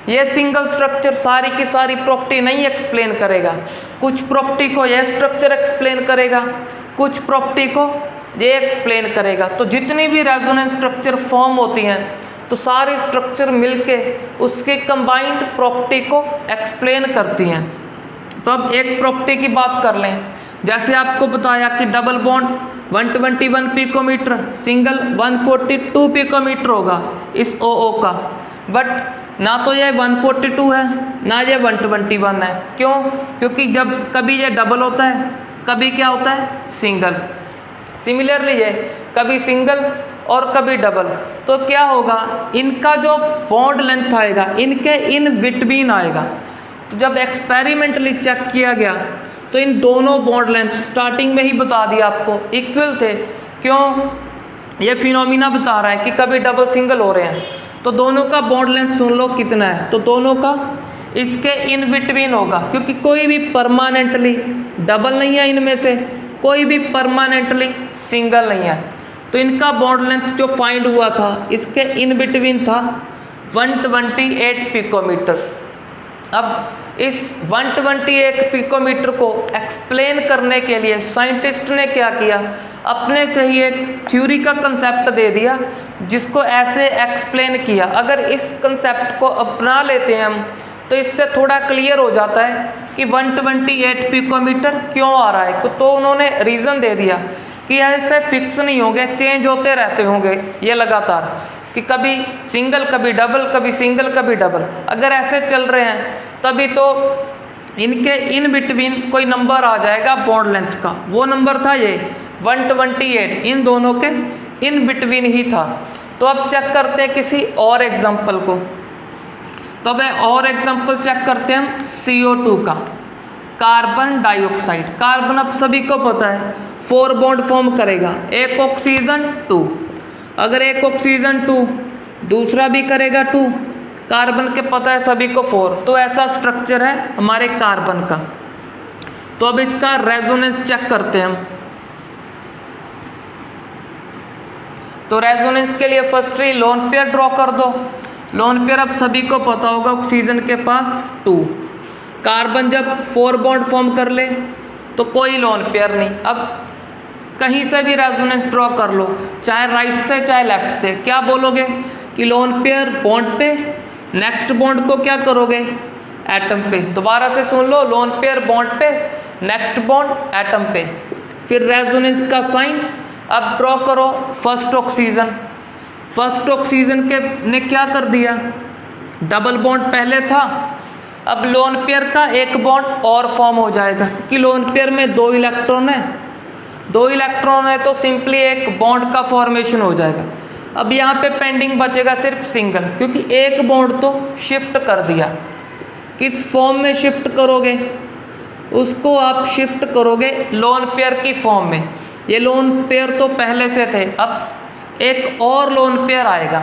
ये सिंगल स्ट्रक्चर सारी की सारी प्रॉपर्टी नहीं एक्सप्लेन करेगा, कुछ प्रॉपर्टी को यह स्ट्रक्चर एक्सप्लेन करेगा, कुछ प्रॉपर्टी को ये एक्सप्लेन करेगा। तो जितनी भी रेजोनेंस स्ट्रक्चर फॉर्म होती हैं तो सारी स्ट्रक्चर मिलके उसके कंबाइंड प्रॉपर्टी को एक्सप्लेन करती हैं। तो अब एक प्रॉपर्टी की बात कर लें, जैसे आपको बताया कि double bond 121 picometer, single 142 picometer होगा इस OO का, बट ना तो ये 142 है ना ये 121 है। क्यों, क्योंकि जब कभी ये डबल होता है कभी क्या होता है सिंगल। सिमिलरली ये कभी सिंगल और कभी डबल, तो क्या होगा, इनका जो बॉन्ड लेंथ आएगा इनके इन बिटवीन आएगा। तो जब एक्सपेरिमेंटली चेक किया गया तो इन दोनों बॉन्ड लेंथ स्टार्टिंग में ही बता दिया आपको इक्वल थे। क्यों, ये फिनोमिना बता रहा है कि कभी डबल सिंगल हो रहे हैं, तो दोनों का बॉन्ड लेंथ सुन लो कितना है, तो दोनों का इसके इन बिटवीन होगा, क्योंकि कोई भी परमानेंटली डबल नहीं है, इनमें से कोई भी परमानेंटली सिंगल नहीं है। तो इनका बॉन्ड लेंथ जो फाइंड हुआ था इसके इन बिटवीन था 128 पिकोमीटर। अब इस 128 पिकोमीटर को एक्सप्लेन करने के लिए साइंटिस्ट ने क्या किया, अपने से ही एक थ्योरी का कंसेप्ट दे दिया जिसको ऐसे एक्सप्लेन किया। अगर इस कंसेप्ट को अपना लेते हैं हम तो इससे थोड़ा क्लियर हो जाता है कि 128 पिकोमीटर क्यों आ रहा है। तो उन्होंने रीज़न दे दिया कि ऐसे फिक्स नहीं होंगे, चेंज होते रहते होंगे ये लगातार, कि कभी सिंगल कभी डबल, कभी सिंगल कभी डबल। अगर ऐसे चल रहे हैं तभी तो इनके इन बिटवीन कोई नंबर आ जाएगा बॉन्ड लेंथ का, वो नंबर था ये 128, इन दोनों के इन बिटवीन ही था। तो अब चेक करते हैं किसी और एग्जाम्पल को। तो अब और एग्जाम्पल चेक करते हैं हम CO2 का, कार्बन डाइऑक्साइड। कार्बन अब सभी को पता है 4 बॉन्ड फॉर्म करेगा, एक ऑक्सीजन 2, अगर एक ऑक्सीजन 2 दूसरा भी करेगा 2, कार्बन के पता है सभी को 4, तो ऐसा स्ट्रक्चर है हमारे कार्बन का। तो अब इसका रेजोनेंस चेक करते हैं हम। तो रेजोनेंस के लिए फर्स्टली लोन पेयर ड्रॉ कर दो। लोन पेयर अब सभी को पता होगा, ऑक्सीजन के पास 2, कार्बन जब 4 बॉन्ड फॉर्म कर ले तो कोई लोन पेयर नहीं। अब कहीं से भी रेजोनेंस ड्रॉ कर लो, चाहे राइट से चाहे लेफ्ट से, क्या बोलोगे कि लोन पेयर बॉन्ड पे, नेक्स्ट बॉन्ड को क्या करोगे एटम पे। दोबारा से सुन लो, लोन पेयर बॉन्ड पे, नेक्स्ट बॉन्ड एटम पे। फिर रेजोनेंस का साइन अब ड्रॉ करो, फर्स्ट ऑक्सीजन, फर्स्ट ऑक्सीजन के ने क्या कर दिया, डबल बॉन्ड पहले था, अब लोन पेयर का एक बॉन्ड और फॉर्म हो जाएगा, क्योंकि लोन पेयर में 2 इलेक्ट्रॉन है, 2 इलेक्ट्रॉन है तो सिंपली एक बॉन्ड का फॉर्मेशन हो जाएगा। अब यहाँ पे पेंडिंग बचेगा सिर्फ सिंगल, क्योंकि एक बॉन्ड तो शिफ्ट कर दिया। किस फॉर्म में शिफ्ट करोगे, उसको आप शिफ्ट करोगे लोन पेयर की फॉर्म में। ये लोन पेयर तो पहले से थे, अब एक और लोन पेयर आएगा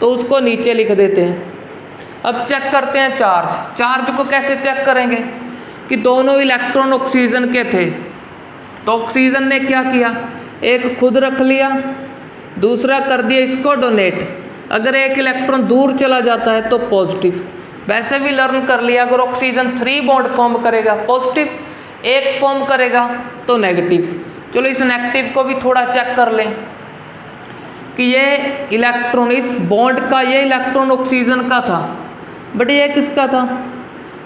तो उसको नीचे लिख देते हैं। अब चेक करते हैं चार्ज। चार्ज को कैसे चेक करेंगे कि दोनों इलेक्ट्रॉन ऑक्सीजन के थे, तो ऑक्सीजन ने क्या किया, एक खुद रख लिया, दूसरा कर दिया इसको डोनेट। अगर एक इलेक्ट्रॉन दूर चला जाता है तो पॉजिटिव। वैसे भी लर्न कर लिया, अगर ऑक्सीजन 3 बॉन्ड फॉर्म करेगा पॉजिटिव, एक फॉर्म करेगा तो नेगेटिव। चलो इस नेगेटिव को भी थोड़ा चेक कर लें कि ये इलेक्ट्रॉन, इस बॉन्ड का ये इलेक्ट्रॉन ऑक्सीजन का था, बट ये किसका था?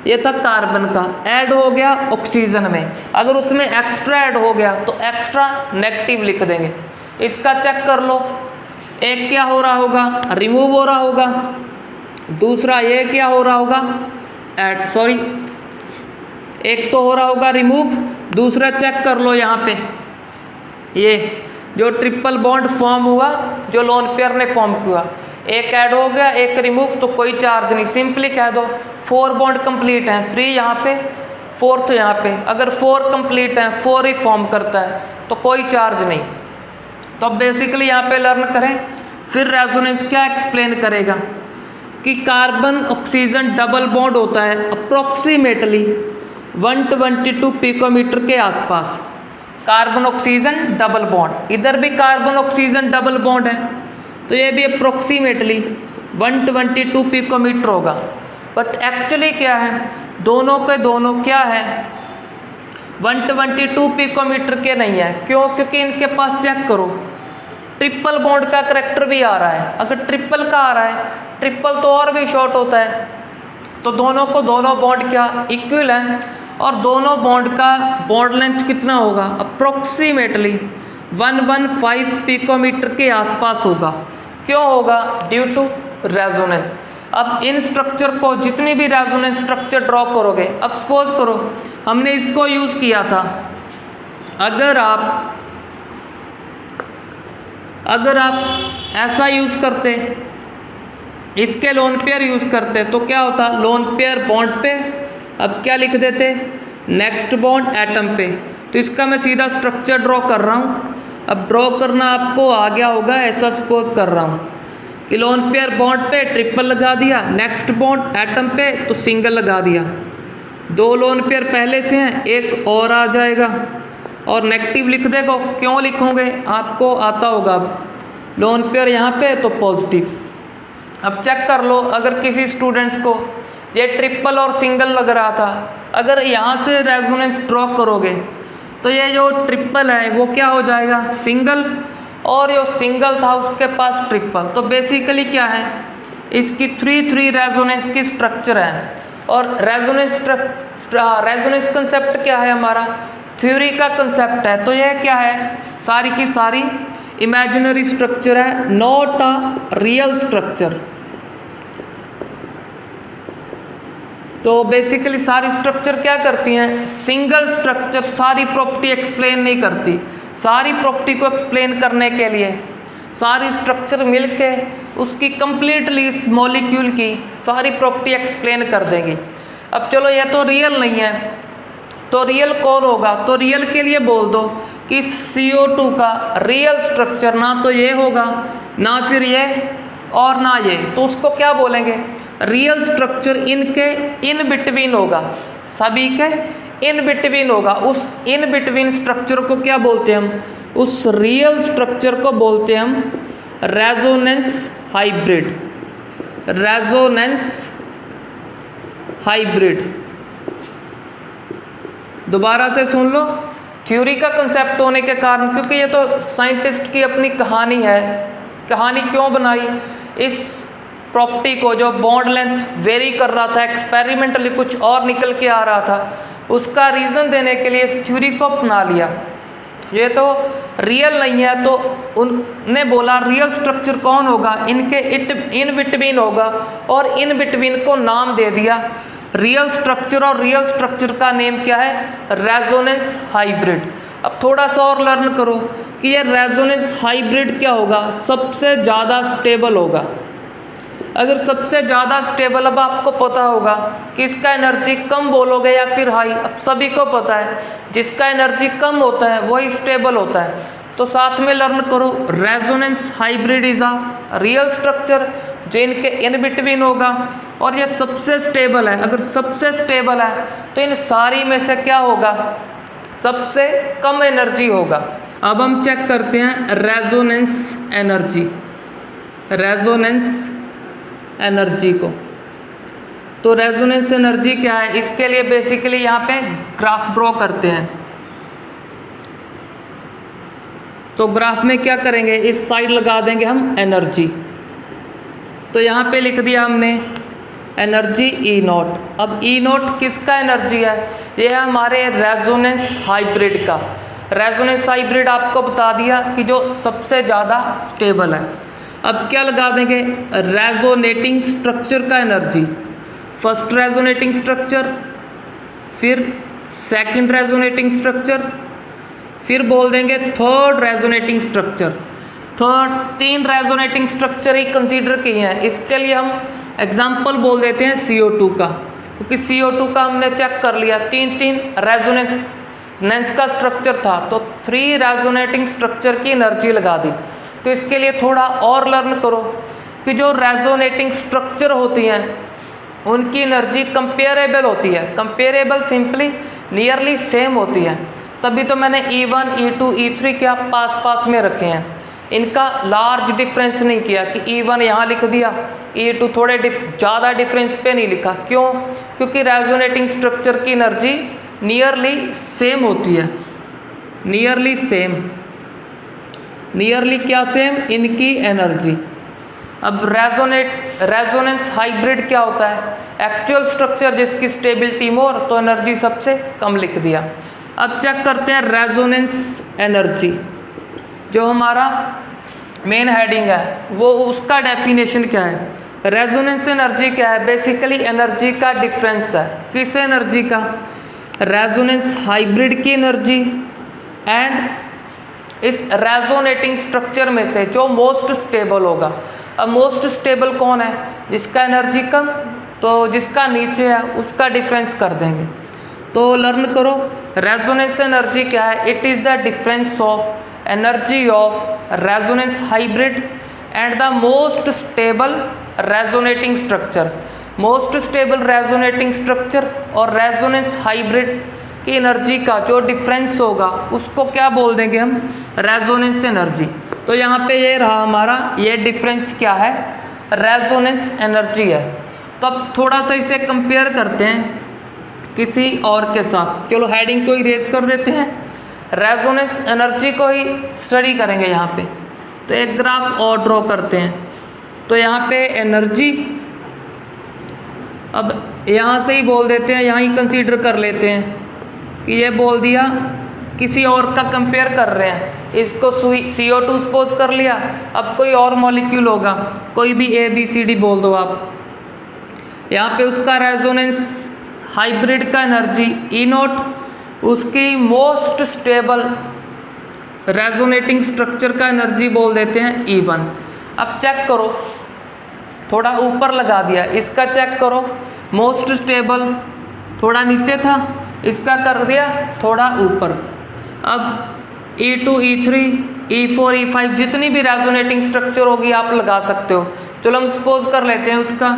ये था कार्बन का, ऐड हो गया ऑक्सीजन में। अगर उसमें एक्स्ट्रा ऐड हो गया तो एक्स्ट्रा नेगेटिव लिख देंगे। इसका चेक कर लो, एक क्या हो रहा होगा? रिमूव हो रहा होगा। दूसरा ये क्या हो रहा होगा? ऐड, सॉरी, एक तो हो रहा होगा रिमूव, दूसरा चेक कर लो यहाँ पे, ये जो ट्रिपल बॉन्ड फॉर्म हुआ, जो लोन पेयर ने फॉर्म किया, एक ऐड हो गया, एक रिमूव, तो कोई चार्ज नहीं। सिंपली कह दो 4 बॉन्ड कंप्लीट हैं, 3 यहाँ पे, 4th यहाँ पे। अगर 4 कंप्लीट हैं, 4 ही फॉर्म करता है, तो कोई चार्ज नहीं। तो अब बेसिकली यहाँ पे लर्न करें। फिर रेजोनेंस क्या एक्सप्लेन करेगा कि कार्बन ऑक्सीजन डबल बॉन्ड होता है अप्रोक्सीमेटली 122 पिकोमीटर के आसपास। कार्बन ऑक्सीजन डबल बॉन्ड, इधर भी कार्बन ऑक्सीजन डबल बॉन्ड है, तो ये भी अप्रोक्सीमेटली 122 पिकोमीटर होगा। बट एक्चुअली क्या है, दोनों के दोनों क्या है, 122 पिकोमीटर के नहीं है। क्यों? क्योंकि इनके पास चेक करो, ट्रिपल बॉन्ड का करैक्टर भी आ रहा है। अगर ट्रिपल का आ रहा है, ट्रिपल तो और भी शॉर्ट होता है, तो दोनों को दोनों बॉन्ड क्या इक्वल है, और दोनों बॉन्ड का बॉन्ड लेंथ कितना होगा? अप्रोक्सीमेटली 115 पिकोमीटर के आसपास होगा। क्यों होगा? Due to resonance. अब इन स्ट्रक्चर को, जितनी भी रेजोनेंस स्ट्रक्चर ड्रॉ करोगे, अब सपोज करो हमने इसको यूज़ किया था, अगर आप ऐसा यूज़ करते, इसके लोन पेयर यूज़ करते, तो क्या होता? लोन पेयर बॉन्ड पे, अब क्या लिख देते? नेक्स्ट बॉन्ड एटम पे। तो इसका मैं सीधा स्ट्रक्चर ड्रॉ कर रहा हूँ। अब ड्रॉ करना आपको आ गया होगा, ऐसा सपोज कर रहा हूँ कि लोन पेयर बॉन्ड पे ट्रिपल लगा दिया, नेक्स्ट बॉन्ड एटम पे तो सिंगल लगा दिया। 2 लोन पेयर पहले से हैं, एक और आ जाएगा, और नेगेटिव लिख देगा। क्यों लिखोगे? आपको आता होगा। अब लोन पेयर यहाँ पे तो पॉजिटिव। अब चेक कर लो, अगर किसी स्टूडेंट्स को ये ट्रिपल और सिंगल लग रहा था, अगर यहाँ से रेजोनेंस ड्रॉ करोगे तो ये जो ट्रिपल है वो क्या हो जाएगा? सिंगल, और जो सिंगल था उसके पास ट्रिपल। तो बेसिकली क्या है, इसकी 3-3 रेजोनेंस की स्ट्रक्चर है। और रेजोनेंस कंसेप्ट क्या है हमारा? थ्योरी का कंसेप्ट है। तो यह क्या है? सारी की सारी इमेजिनरी स्ट्रक्चर है, नॉट अ रियल स्ट्रक्चर। तो बेसिकली सारी स्ट्रक्चर क्या करती हैं? सिंगल स्ट्रक्चर सारी प्रॉपर्टी एक्सप्लेन नहीं करती। सारी प्रॉपर्टी को एक्सप्लेन करने के लिए सारी स्ट्रक्चर मिलके उसकी कंप्लीटली इस मॉलिक्यूल की सारी प्रॉपर्टी एक्सप्लेन कर देगी। अब चलो, ये तो रियल नहीं है, तो रियल कौन होगा? तो रियल के लिए बोल दो कि CO2 का रियल स्ट्रक्चर ना तो ये होगा, ना फिर ये, और ना ये, तो उसको क्या बोलेंगे? रियल स्ट्रक्चर इनके इन बिटवीन होगा, सभी के इन बिटवीन होगा। उस इन बिटवीन स्ट्रक्चर को क्या बोलते हैं हम? उस रियल स्ट्रक्चर को बोलते हैं हम रेजोनेंस हाइब्रिड। रेजोनेंस हाइब्रिड, दोबारा से सुन लो। थ्योरी का कंसेप्ट होने के कारण, क्योंकि ये तो साइंटिस्ट की अपनी कहानी है। कहानी क्यों बनाई? इस प्रॉपर्टी को, जो बॉन्ड लेंथ वेरी कर रहा था, एक्सपेरिमेंटली कुछ और निकल के आ रहा था, उसका रीज़न देने के लिए इस थ्योरी को अपना लिया। ये तो रियल नहीं है, तो उनने बोला रियल स्ट्रक्चर कौन होगा? इनके इन बिटवीन होगा, और इन बिटवीन को नाम दे दिया रियल स्ट्रक्चर। और रियल स्ट्रक्चर का नेम क्या है? Resonance hybrid. अब थोड़ा सा और लर्न करो कि ये रेजोनेंस हाइब्रिड क्या होगा? सबसे ज़्यादा स्टेबल होगा। अगर सबसे ज़्यादा स्टेबल, अब आपको पता होगा कि इसका एनर्जी कम बोलोगे या फिर हाई, अब सभी को पता है जिसका एनर्जी कम होता है वही स्टेबल होता है। तो साथ में लर्न करो, resonance hybrid is a real structure जो इनके इन बिटवीन होगा, और ये सबसे स्टेबल है। अगर सबसे स्टेबल है तो इन सारी में से क्या होगा? सबसे कम एनर्जी होगा। अब हम चेक करते हैं रेजोनेंस एनर्जी, रेजोनेंस एनर्जी को। तो रेजोनेंस एनर्जी क्या है? इसके लिए बेसिकली यहाँ पे ग्राफ ड्रॉ करते हैं। तो ग्राफ में क्या करेंगे, इस साइड लगा देंगे हम एनर्जी। तो यहाँ पे लिख दिया हमने एनर्जी ई नॉट। अब ई नॉट किसका एनर्जी है, ये है हमारे रेजोनेंस हाइब्रिड का। रेजोनेंस हाइब्रिड आपको बता दिया कि जो सबसे ज़्यादा स्टेबल है। अब क्या लगा देंगे, रेजोनेटिंग स्ट्रक्चर का एनर्जी। फर्स्ट रेजोनेटिंग स्ट्रक्चर, फिर सेकंड रेजोनेटिंग स्ट्रक्चर, फिर बोल देंगे third resonating structure. Third 3 resonating structure ही कंसीडर किए हैं। इसके लिए हम एग्जाम्पल बोल देते हैं CO2 का, क्योंकि CO2 का हमने चेक कर लिया 3 रेजोनेंस का स्ट्रक्चर था, तो 3 रेजोनेटिंग स्ट्रक्चर की एनर्जी लगा दी। तो इसके लिए थोड़ा और लर्न करो कि जो रेजोनेटिंग स्ट्रक्चर होती हैं उनकी एनर्जी कंपेरेबल होती है। कंपेरेबल सिंपली नियरली सेम होती है, तभी तो मैंने E1, E2, E3 क्या पास पास में रखे हैं। इनका लार्ज डिफरेंस नहीं किया कि E1 यहाँ लिख दिया, E2 थोड़े ज़्यादा डिफरेंस पे नहीं लिखा। क्यों, क्योंकि रेजोनेटिंग स्ट्रक्चर की एनर्जी नियरली सेम होती है। नियरली सेम, नियरली क्या सेम, इनकी एनर्जी। अब रेजोनेंस हाइब्रिड क्या होता है, एक्चुअल स्ट्रक्चर जिसकी स्टेबिलिटी मोर, तो एनर्जी सबसे कम लिख दिया। अब चेक करते हैं रेजोनेंस एनर्जी, जो हमारा मेन हेडिंग है वो, उसका डेफिनेशन क्या है। रेजोनेंस एनर्जी क्या है, बेसिकली एनर्जी का डिफरेंस है। किस एनर्जी का, रेजोनेंस हाइब्रिड की एनर्जी एंड इस रेजोनेटिंग स्ट्रक्चर में से जो मोस्ट स्टेबल होगा। अब मोस्ट स्टेबल कौन है, जिसका एनर्जी कम, तो जिसका नीचे है उसका डिफरेंस कर देंगे। तो लर्न करो रेजोनेंस एनर्जी क्या है, it is the difference of energy of resonance hybrid and the most stable resonating structure. Most stable resonating structure और रेजोनेंस हाइब्रिड की एनर्जी का जो डिफरेंस होगा उसको क्या बोल देंगे हम, रेजोनेंस एनर्जी। तो यहाँ पे ये रहा हमारा, ये डिफरेंस क्या है, रेजोनेंस एनर्जी है। तो अब थोड़ा सा इसे कंपेयर करते हैं किसी और के साथ। चलो हेडिंग को इरेज कर देते हैं, रेजोनेंस एनर्जी को ही स्टडी करेंगे यहाँ पे। तो एक ग्राफ और ड्रॉ करते हैं। तो यहाँ पे एनर्जी, अब यहाँ से ही बोल देते हैं, यहाँ ही कंसीडर कर लेते हैं कि ये बोल दिया किसी और का कंपेयर कर रहे हैं। इसको CO2 सपोज कर लिया, अब कोई और मॉलिक्यूल होगा, कोई भी ABCD बोल दो आप। यहाँ पे उसका रेजोनेंस हाइब्रिड का एनर्जी E नॉट, उसकी मोस्ट स्टेबल रेजोनेटिंग स्ट्रक्चर का एनर्जी बोल देते हैं E1। अब चेक करो, थोड़ा ऊपर लगा दिया, इसका चेक करो, मोस्ट स्टेबल थोड़ा नीचे था, इसका कर दिया थोड़ा ऊपर। अब E2, E3, E4, E5 जितनी भी रेजोनेटिंग स्ट्रक्चर होगी आप लगा सकते हो। चलो हम सपोज कर लेते हैं उसका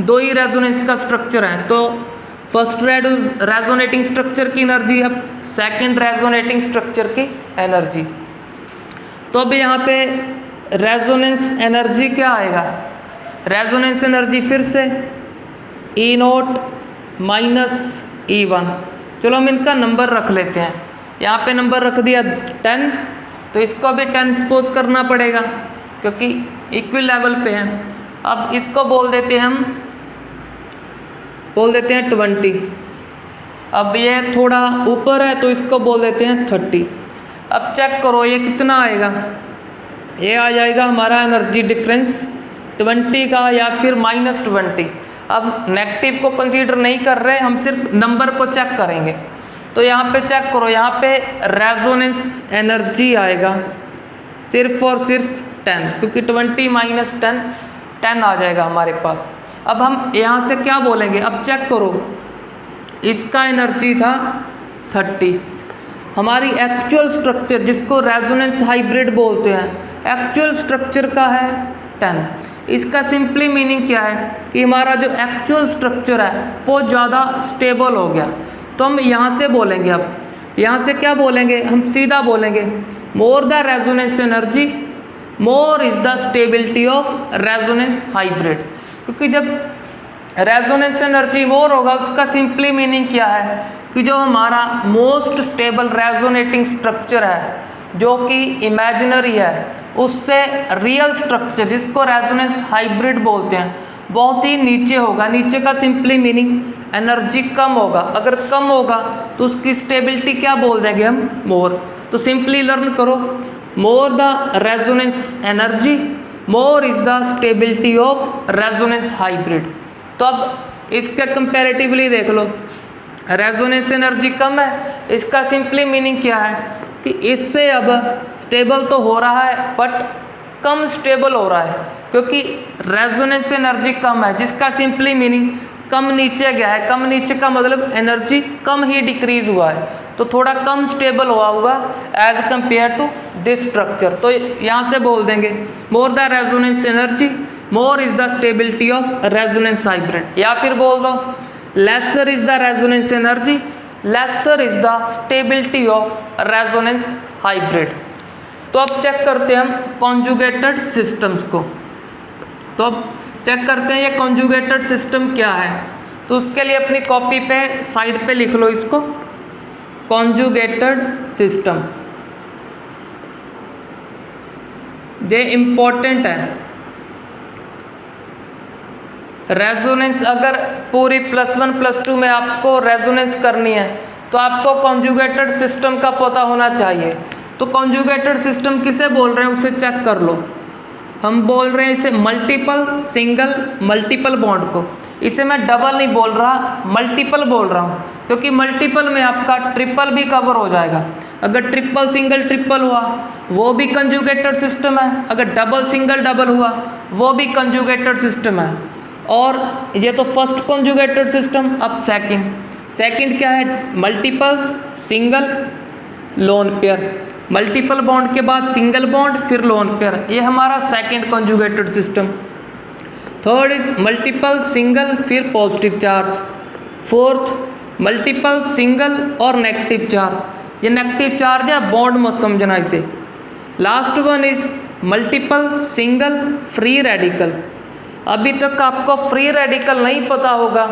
2 ही रेजोनेंस का स्ट्रक्चर है, तो फर्स्ट रेजोनेटिंग स्ट्रक्चर की एनर्जी, अब सेकंड रेजोनेटिंग स्ट्रक्चर की एनर्जी। तो अब यहाँ पे रेजोनेंस एनर्जी क्या आएगा, रेजोनेंस एनर्जी फिर से E नॉट माइनस E1। चलो हम इनका नंबर रख लेते हैं। यहाँ पे नंबर रख दिया 10, तो इसको भी 10 सपोज करना पड़ेगा क्योंकि इक्वल लेवल पे है। अब इसको बोल देते हैं हम, बोल देते हैं 20। अब ये थोड़ा ऊपर है तो इसको बोल देते हैं 30। अब चेक करो ये कितना आएगा, ये आ जाएगा हमारा एनर्जी डिफरेंस 20 का या फिर -20। अब नेगेटिव को कंसीडर नहीं कर रहे, हम सिर्फ नंबर को चेक करेंगे। तो यहाँ पे चेक करो, यहाँ पे रेजोनेंस एनर्जी आएगा सिर्फ और सिर्फ 10, क्योंकि 20 माइनस 10 आ जाएगा हमारे पास। अब हम यहाँ से क्या बोलेंगे, अब चेक करो, इसका एनर्जी था 30। हमारी एक्चुअल स्ट्रक्चर जिसको रेजोनेंस हाइब्रिड बोलते हैं, एक्चुअल स्ट्रक्चर का है 10। इसका सिंपली मीनिंग क्या है कि हमारा जो एक्चुअल स्ट्रक्चर है वो ज़्यादा स्टेबल हो गया। तो हम यहाँ से बोलेंगे, अब यहाँ से क्या बोलेंगे, हम सीधा बोलेंगे मोर the resonance energy more is the stability of resonance hybrid. क्योंकि जब रेजोनेंस एनर्जी मोर होगा उसका सिंपली मीनिंग क्या है कि जो हमारा मोस्ट स्टेबल रेजोनेटिंग स्ट्रक्चर है जो कि इमेजिनरी है उससे रियल स्ट्रक्चर जिसको रेजोनेंस हाइब्रिड बोलते हैं बहुत ही नीचे होगा। नीचे का सिंपली मीनिंग एनर्जी कम होगा। अगर कम होगा तो उसकी स्टेबिलिटी क्या बोल देंगे हम, मोर। तो सिंपली लर्न करो, मोर the resonance energy more is the stability of resonance hybrid. तो अब इसके कंपैरेटिवली देख लो, रेजोनेंस एनर्जी कम है, इसका सिंपली मीनिंग क्या है कि इससे अब स्टेबल तो हो रहा है बट कम स्टेबल हो रहा है, क्योंकि रेजोनेंस एनर्जी कम है जिसका सिंपली मीनिंग कम नीचे गया है। कम नीचे का मतलब एनर्जी कम ही डिक्रीज हुआ है, तो थोड़ा कम स्टेबल हुआ होगा as compare to this structure. तो यहाँ से बोल देंगे more the resonance energy more is the stability of resonance hybrid. या फिर बोल दो lesser is the resonance energy lesser is the stability of resonance hybrid. तो अब चेक करते हैं हम कॉन्जुगेटेड सिस्टम्स को। तो अब चेक करते हैं ये कॉन्जुगेटेड सिस्टम क्या है। तो उसके लिए अपनी कॉपी पे साइड पे लिख लो इसको, कॉन्जुगेटेड सिस्टम। ये इम्पोर्टेंट है। रेजोनेंस अगर पूरी +1 +2 में आपको रेजोनेंस करनी है तो आपको कॉन्जुगेटेड सिस्टम का पता होना चाहिए। तो कॉन्जुगेटेड सिस्टम किसे बोल रहे हैं उसे चेक कर लो। हम बोल रहे हैं इसे मल्टीपल, सिंगल, मल्टीपल बॉन्ड को। इसे मैं डबल नहीं बोल रहा, मल्टीपल बोल रहा हूँ, क्योंकि मल्टीपल में आपका ट्रिपल भी कवर हो जाएगा। अगर ट्रिपल सिंगल ट्रिपल हुआ वो भी कंजुगेटेड सिस्टम है, अगर डबल सिंगल डबल हुआ वो भी कंजुगेटेड सिस्टम है। और ये तो फर्स्ट कंजुगेटेड सिस्टम। अब सेकंड क्या है, multiple, single, lone pair. Multiple bond के बाद सिंगल बॉन्ड फिर लोन पेयर, ये हमारा second conjugated system. Third is multiple, single फिर positive charge. Fourth multiple, single और नेगेटिव चार्ज। ये नेगेटिव चार्ज है, बॉन्ड मत समझना इसे। Last one is multiple, single, free radical. अभी तक आपको फ्री रेडिकल नहीं पता होगा,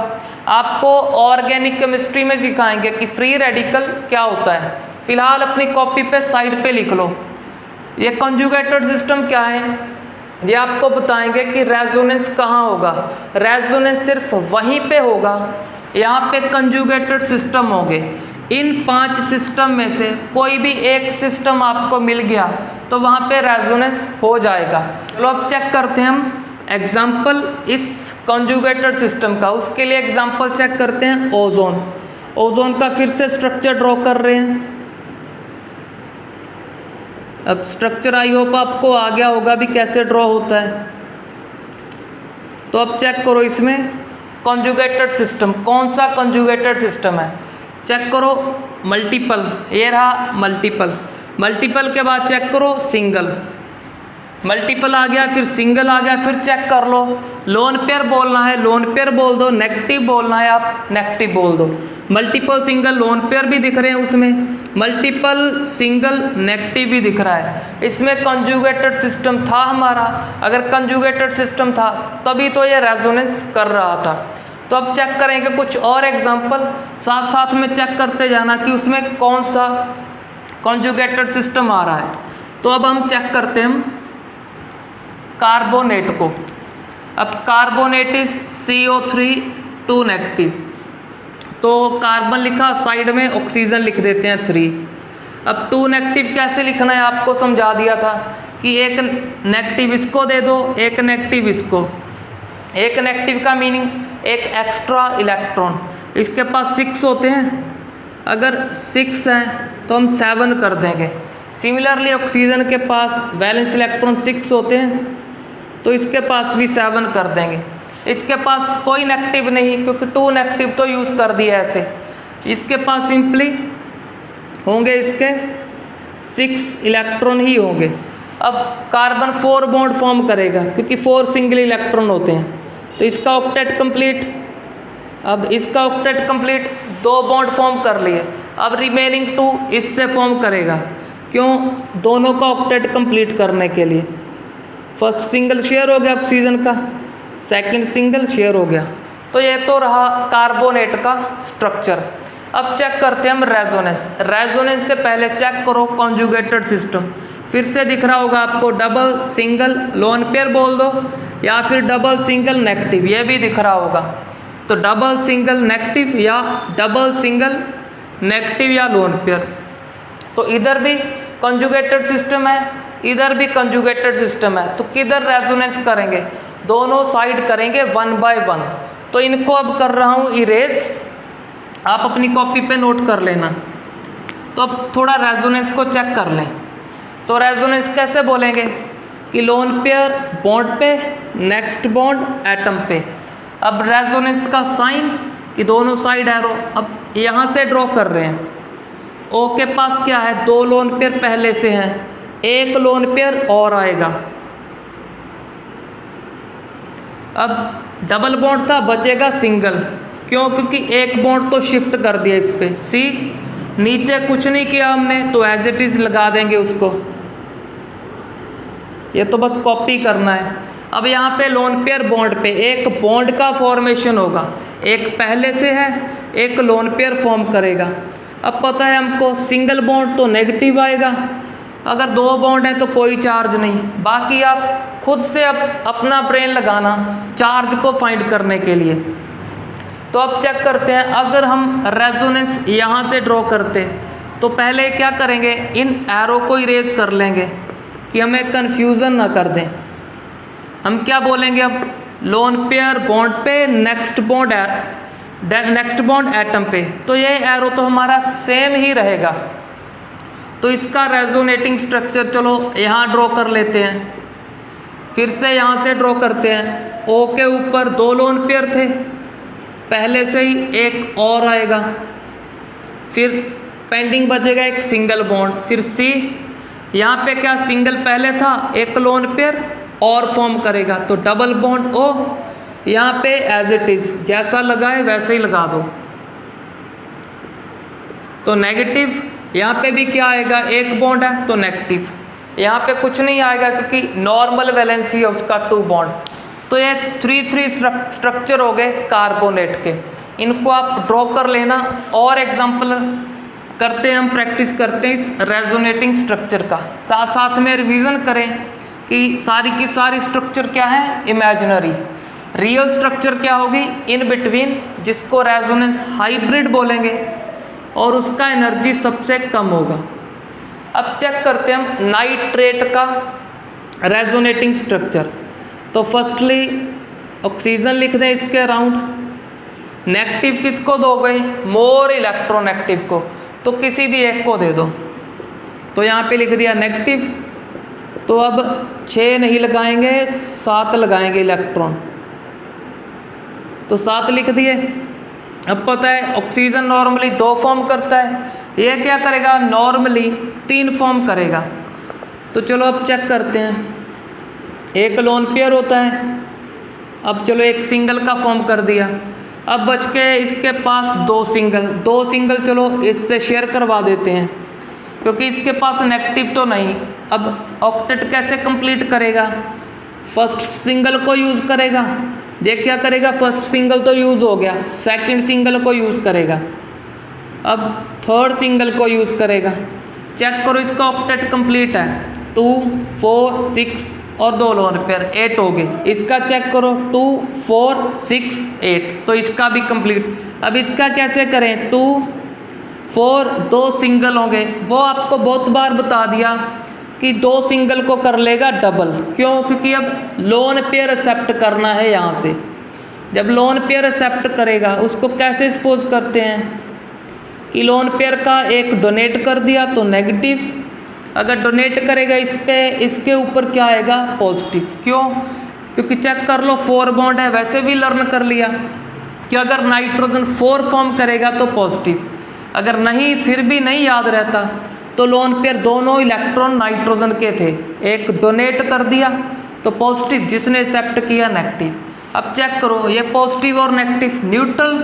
आपको ऑर्गेनिक केमिस्ट्री में सिखाएंगे कि फ्री रेडिकल क्या होता है। फिलहाल अपनी कॉपी पे साइड पे लिख लो। ये कंजुगेटेड सिस्टम क्या है, ये आपको बताएंगे कि रेजोनेंस कहाँ होगा। रेजोनेंस सिर्फ वहीं पे होगा, यहाँ पे कंजुगेटेड सिस्टम होंगे। इन 5 सिस्टम में से कोई भी एक सिस्टम आपको मिल गया तो वहाँ पे रेजोनेंस हो जाएगा। चलो अब चेक करते हैं हम एग्जाम्पल इस कंजुगेटेड सिस्टम का। उसके लिए एग्जाम्पल चेक करते हैं ओजोन। ओजोन का फिर से स्ट्रक्चर ड्रॉ कर रहे हैं। अब स्ट्रक्चर आई होप आपको आ गया होगा भी कैसे ड्रॉ होता है। तो अब चेक करो इसमें कंजुगेटेड सिस्टम, कौन सा कंजुगेटेड सिस्टम है। चेक करो मल्टीपल, ये रहा मल्टीपल। मल्टीपल के बाद चेक करो सिंगल, मल्टीपल आ गया फिर सिंगल आ गया। फिर चेक कर लो लोन पेयर बोलना है लोन पेयर बोल दो, नेगेटिव बोलना है आप नेगेटिव बोल दो। मल्टीपल सिंगल लोन पेयर भी दिख रहे हैं उसमें, मल्टीपल सिंगल नेगेटिव भी दिख रहा है। इसमें कंजुगेटेड सिस्टम था हमारा। अगर कंजुगेटेड सिस्टम था तभी तो ये रेजोनेंस कर रहा था। तो अब चेक करेंगे कुछ और एग्जाम्पल, साथ साथ में चेक करते जाना कि उसमें कौन सा कंजुगेटेड सिस्टम आ रहा है। तो अब हम चेक करते हैं कार्बोनेट को। अब कार्बोनेट इज CO3 2 नेगेटिव, तो कार्बन लिखा साइड में, ऑक्सीजन लिख देते हैं 3। अब 2 नेगेटिव कैसे लिखना है आपको समझा दिया था कि एक नेगेटिव इसको दे दो, एक नेगेटिव इसको। एक नेगेटिव का मीनिंग एक एक्स्ट्रा इलेक्ट्रॉन, इसके पास 6 होते हैं, अगर 6 हैं तो हम 7 कर देंगे। सिमिलरली ऑक्सीजन के पास वैलेंस इलेक्ट्रॉन 6 होते हैं तो इसके पास भी 7 कर देंगे। इसके पास कोई नेगेटिव नहीं क्योंकि 2 नेगेटिव तो यूज़ कर दिया ऐसे। इसके पास सिंपली होंगे इसके 6 इलेक्ट्रॉन ही होंगे। अब कार्बन 4 बॉन्ड फॉर्म करेगा क्योंकि 4 सिंगल इलेक्ट्रॉन होते हैं, तो इसका ऑक्टेट कंप्लीट। अब इसका ऑक्टेट कंप्लीट, 2 बॉन्ड फॉर्म कर लिए। अब रिमेनिंग 2 इससे फॉर्म करेगा, क्यों, दोनों का ऑक्टेट कंप्लीट करने के लिए। फर्स्ट सिंगल शेयर हो गया ऑक्सीजन का, सेकंड सिंगल शेयर हो गया। तो ये तो रहा कार्बोनेट का स्ट्रक्चर। अब चेक करते हैं हम रेजोनेंस। रेजोनेंस से पहले चेक करो कॉन्जुगेटेड सिस्टम। फिर से दिख रहा होगा आपको, डबल सिंगल लोन पेयर बोल दो या फिर डबल सिंगल नेगेटिव, ये भी दिख रहा होगा। तो डबल सिंगल नेगेटिव या डबल सिंगल नेगेटिव या लोन पेयर। तो इधर भी कॉन्जुगेटेड सिस्टम है, इधर भी कॉन्जुगेटेड सिस्टम है, तो किधर रेजोनेंस करेंगे? दोनों साइड करेंगे 1 बाय 1। तो इनको अब कर रहा हूँ इरेज, आप अपनी कॉपी पे नोट कर लेना। तो अब थोड़ा रेजोनेंस को चेक कर लें। तो रेजोनेंस कैसे बोलेंगे कि लोन पेयर बॉन्ड पे, नेक्स्ट बॉन्ड एटम पे। अब रेजोनेंस का साइन कि दोनों साइड एरो, अब यहाँ से ड्रॉ कर रहे हैं। ओ के पास क्या है? 2 लोन पेयर पहले से हैं, 1 लोन पेयर और आएगा। अब डबल बॉन्ड था, बचेगा सिंगल। क्यों? क्योंकि एक बॉन्ड तो शिफ्ट कर दिया इस पे। सी नीचे कुछ नहीं किया हमने, तो एज इट इज लगा देंगे उसको। ये तो बस कॉपी करना है। अब यहाँ पे लोन पेयर बॉन्ड पे एक बॉन्ड का फॉर्मेशन होगा, एक पहले से है, एक लोन पेयर फॉर्म करेगा। अब पता है हमको सिंगल बॉन्ड तो नेगेटिव आएगा, अगर 2 बॉन्ड है तो कोई चार्ज नहीं। बाकी आप खुद से अब अपना ब्रेन लगाना चार्ज को फाइंड करने के लिए। तो अब चेक करते हैं, अगर हम रेजोनेंस यहाँ से ड्रॉ करते तो पहले क्या करेंगे, इन एरो को इरेज कर लेंगे कि हमें कन्फ्यूज़न ना कर दें। हम क्या बोलेंगे अब? लोन पेयर बॉन्ड पे, नेक्स्ट बॉन्ड एटम पे। तो ये एरो तो हमारा सेम ही रहेगा। तो इसका रेजोनेटिंग स्ट्रक्चर चलो यहाँ ड्रॉ कर लेते हैं। फिर से यहाँ से ड्रॉ करते हैं। ओ के ऊपर 2 लोन पेयर थे पहले से ही, एक और आएगा, फिर पेंडिंग बचेगा एक सिंगल बॉन्ड। फिर सी यहाँ पे क्या सिंगल पहले था, एक लोन पेयर और फॉर्म करेगा, तो डबल बॉन्ड ओ। यहाँ पे एज इट इज जैसा लगाए वैसे ही लगा दो। तो नेगेटिव, यहाँ पे भी क्या आएगा, एक बॉन्ड है तो नेगेटिव। यहाँ पे कुछ नहीं आएगा क्योंकि नॉर्मल वैलेंसी है उसका 2 बॉन्ड। तो ये 3 स्ट्रक्चर हो गए कार्बोनेट के। इनको आप ड्रॉ कर लेना और एग्जाम्पल करते हैं, हम प्रैक्टिस करते हैं इस रेजोनेटिंग स्ट्रक्चर का। साथ साथ में रिवीजन करें कि सारी की सारी स्ट्रक्चर क्या है, इमेजिनरी। रियल स्ट्रक्चर क्या होगी, इन बिटवीन, जिसको रेजोनेंस हाइब्रिड बोलेंगे और उसका एनर्जी सबसे कम होगा। अब चेक करते हैं हम नाइट्रेट का रेजोनेटिंग स्ट्रक्चर। तो फर्स्टली ऑक्सीजन लिख दें इसके अराउंड। नेगेटिव किसको दोगे, मोर इलेक्ट्रोनेगेटिव को, तो किसी भी एक को दे दो। तो यहाँ पे लिख दिया नेगेटिव। तो अब 6 नहीं लगाएंगे, 7 लगाएंगे इलेक्ट्रॉन। तो 7 लिख दिए। अब पता है ऑक्सीजन नॉर्मली 2 फॉर्म करता है, ये क्या करेगा, नॉर्मली 3 फॉर्म करेगा। तो चलो अब चेक करते हैं। एक लोन पेयर होता है, अब चलो एक सिंगल का फॉर्म कर दिया। अब बच के इसके पास 2 सिंगल चलो इससे शेयर करवा देते हैं क्योंकि इसके पास नेगेटिव तो नहीं। अब ऑक्टेट कैसे कंप्लीट करेगा, फर्स्ट सिंगल को यूज़ करेगा। ये क्या करेगा, फर्स्ट सिंगल तो यूज़ हो गया, सेकंड सिंगल को यूज़ करेगा, अब थर्ड सिंगल को यूज़ करेगा। चेक करो इसका ऑक्टेट कंप्लीट है, 2 4 6 और 2 लोन पेयर 8 हो गए। इसका चेक करो 2 4 6 8, तो इसका भी कंप्लीट। अब इसका कैसे करें, 2 4 2 सिंगल होंगे। वो आपको बहुत बार बता दिया कि 2 सिंगल को कर लेगा डबल। क्यों? क्योंकि अब लोन पेयर एक्सेप्ट करना है यहाँ से। जब लोन पेयर एक्सेप्ट करेगा उसको कैसे सपोज करते हैं कि लोन पेयर का एक डोनेट कर दिया तो नेगेटिव, अगर डोनेट करेगा इस पे, इसके ऊपर क्या आएगा, पॉजिटिव। क्यों? क्योंकि चेक कर लो 4 बॉन्ड है, वैसे भी लर्न कर लिया कि अगर नाइट्रोजन 4 फॉर्म करेगा तो पॉजिटिव, अगर नहीं फिर भी नहीं याद रहता तो लोन पेयर दोनों इलेक्ट्रॉन नाइट्रोजन के थे, एक डोनेट कर दिया तो पॉजिटिव, जिसने एक्सेप्ट किया नेगेटिव। अब चेक करो ये पॉजिटिव और नेगेटिव न्यूट्रल,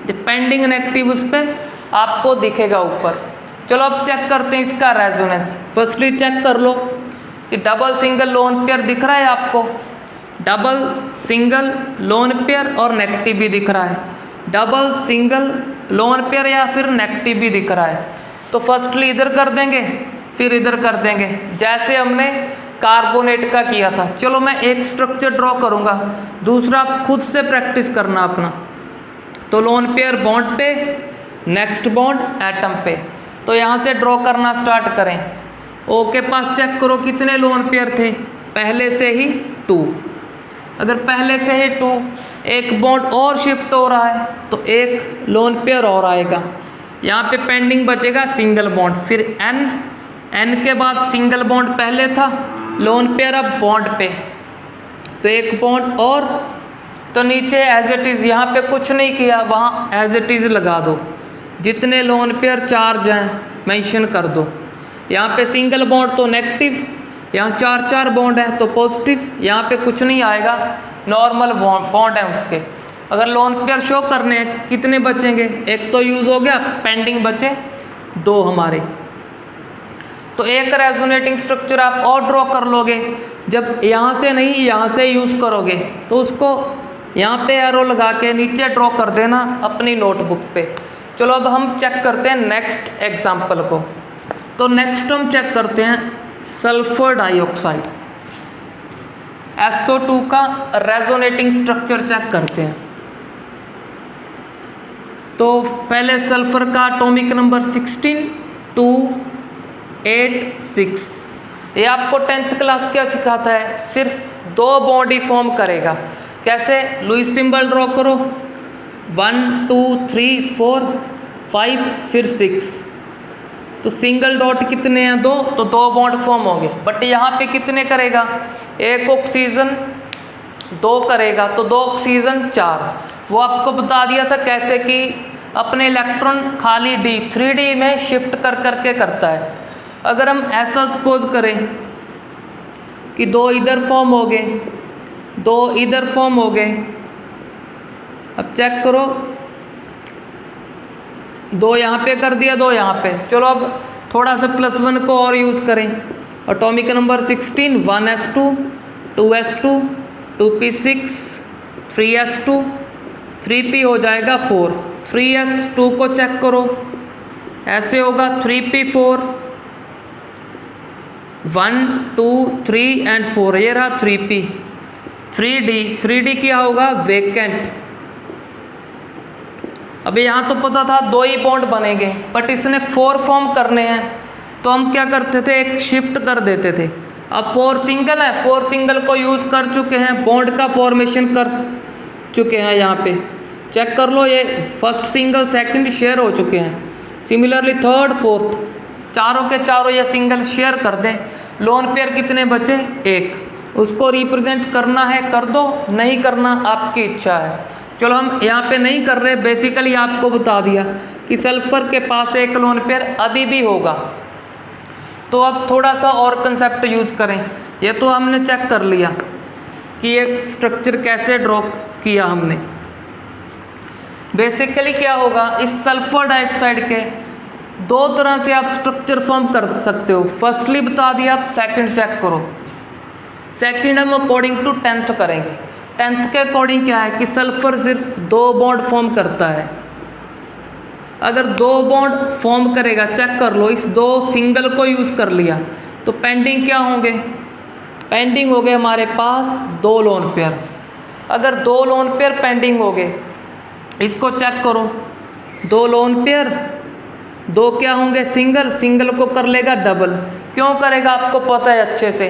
पेंडिंग नेगेटिव उस पर आपको दिखेगा ऊपर। चलो अब चेक करते हैं इसका रेजोनेंस। फर्स्टली चेक कर लो कि डबल सिंगल लोन पेयर दिख रहा है आपको, डबल सिंगल लोन पेयर और नेगेटिव भी दिख रहा है। डबल सिंगल लोन पेयर या फिर नेगेटिव भी दिख रहा है, तो फर्स्टली इधर कर देंगे फिर इधर कर देंगे, जैसे हमने कार्बोनेट का किया था। चलो मैं एक स्ट्रक्चर ड्रॉ करूँगा, दूसरा आप खुद से प्रैक्टिस करना अपना। तो लोन पेयर बॉन्ड पे, नेक्स्ट बॉन्ड एटम पे। तो यहाँ से ड्रॉ करना स्टार्ट करें। ओ के पास चेक करो कितने लोन पेयर थे, पहले से ही 2। अगर पहले से ही 2, एक बॉन्ड और शिफ्ट हो रहा है तो एक लोन पेयर और आएगा। यहाँ पे पेंडिंग बचेगा सिंगल बॉन्ड, फिर एन के बाद सिंगल बॉन्ड पहले था, लोन पेयर अब बॉन्ड पे, तो एक बॉन्ड और, तो नीचे एज इट इज़, यहाँ पे कुछ नहीं किया, वहाँ एज इट इज़ लगा दो, जितने लोन पेयर चार्ज हैं मेंशन कर दो। यहाँ पे सिंगल बॉन्ड तो नेगेटिव, यहाँ 4 बॉन्ड है तो पॉजिटिव, यहाँ पे कुछ नहीं आएगा, नॉर्मल बॉन्ड है उसके। अगर लोन पेयर शो करने हैं कितने बचेंगे, एक तो यूज़ हो गया, पेंडिंग बचे 2 हमारे। तो एक रेजोनेटिंग स्ट्रक्चर आप और ड्रॉ कर लोगे, जब यहाँ से नहीं यहाँ से यूज़ करोगे तो उसको यहाँ पे एरो लगा के नीचे ड्रॉ कर देना अपनी नोटबुक पे। चलो अब हम चेक करते हैं नेक्स्ट एग्जाम्पल को। तो नेक्स्ट हम चेक करते हैं सल्फर डाइऑक्साइड, SO2 का रेजोनेटिंग स्ट्रक्चर चेक करते हैं। तो पहले सल्फर का एटॉमिक नंबर 16, 2, 8, 6। ये आपको 10th क्लास क्या सिखाता है, सिर्फ 2 बॉन्ड ही फॉर्म करेगा। कैसे, लुईस सिंबल ड्रॉ करो, 1 2 3 4 5 फिर 6, तो सिंगल डॉट कितने हैं 2, तो 2 बॉन्ड फॉर्म होंगे। बट यहाँ पे कितने करेगा, एक ऑक्सीजन 2 करेगा, तो 2 ऑक्सीजन 4। वो आपको बता दिया था कैसे कि अपने इलेक्ट्रॉन खाली D 3D में शिफ्ट कर करके करता है। अगर हम ऐसा सपोज करें कि 2 इधर फॉर्म हो गए, 2 इधर फॉर्म हो गए, अब चेक करो, 2 यहाँ पे कर दिया, 2 यहाँ पे। चलो अब थोड़ा सा +1 को और यूज़ करें। Atomic number 16, 1s2, 2s2, 2p6, 3s2, 3p हो जाएगा 4। 3s2 को चेक करो, ऐसे होगा 3p4, 1 2 3 एंड 4, ये रहा 3p। 3d क्या होगा, वेकेंट। अभी यहाँ तो पता था 2 ही बॉन्ड बनेंगे, बट इसने 4 फॉर्म करने हैं, तो हम क्या करते थे, एक शिफ्ट कर देते थे। अब 4 सिंगल है, 4 सिंगल को यूज़ कर चुके हैं, बॉन्ड का फॉर्मेशन कर चुके हैं। यहाँ पे चेक कर लो, ये फर्स्ट सिंगल सेकंड शेयर हो चुके हैं। सिमिलरली थर्ड फोर्थ, चारों के चारों ये सिंगल शेयर कर दें। लोन पेयर कितने बचे, 1, उसको रिप्रेजेंट करना है कर दो, नहीं करना आपकी इच्छा है। चलो हम यहाँ पे नहीं कर रहे, बेसिकली आपको बता दिया कि सल्फर के पास एक लोन पेयर अभी भी होगा। तो अब थोड़ा सा और कंसेप्ट यूज़ करें। ये तो हमने चेक कर लिया कि ये स्ट्रक्चर कैसे ड्रॉ किया हमने। बेसिकली क्या होगा, इस सल्फर डाइऑक्साइड के 2 तरह से आप स्ट्रक्चर फॉर्म कर सकते हो। फर्स्टली बता दिया, आप सेकंड चेक करो। सेकंड हम अकॉर्डिंग टू 10th करेंगे। 10th के अकॉर्डिंग क्या है कि सल्फर सिर्फ 2 बॉन्ड फॉर्म करता है। अगर 2 बॉन्ड फॉर्म करेगा, चेक कर लो, इस 2 सिंगल को यूज़ कर लिया तो पेंडिंग क्या होंगे, पेंडिंग हो गए हमारे पास 2 लोन पेयर। अगर 2 लोन पेयर पेंडिंग हो गए, इसको चेक करो, 2 लोन पेयर, 2 क्या होंगे सिंगल, सिंगल को कर लेगा डबल। क्यों करेगा, आपको पता है अच्छे से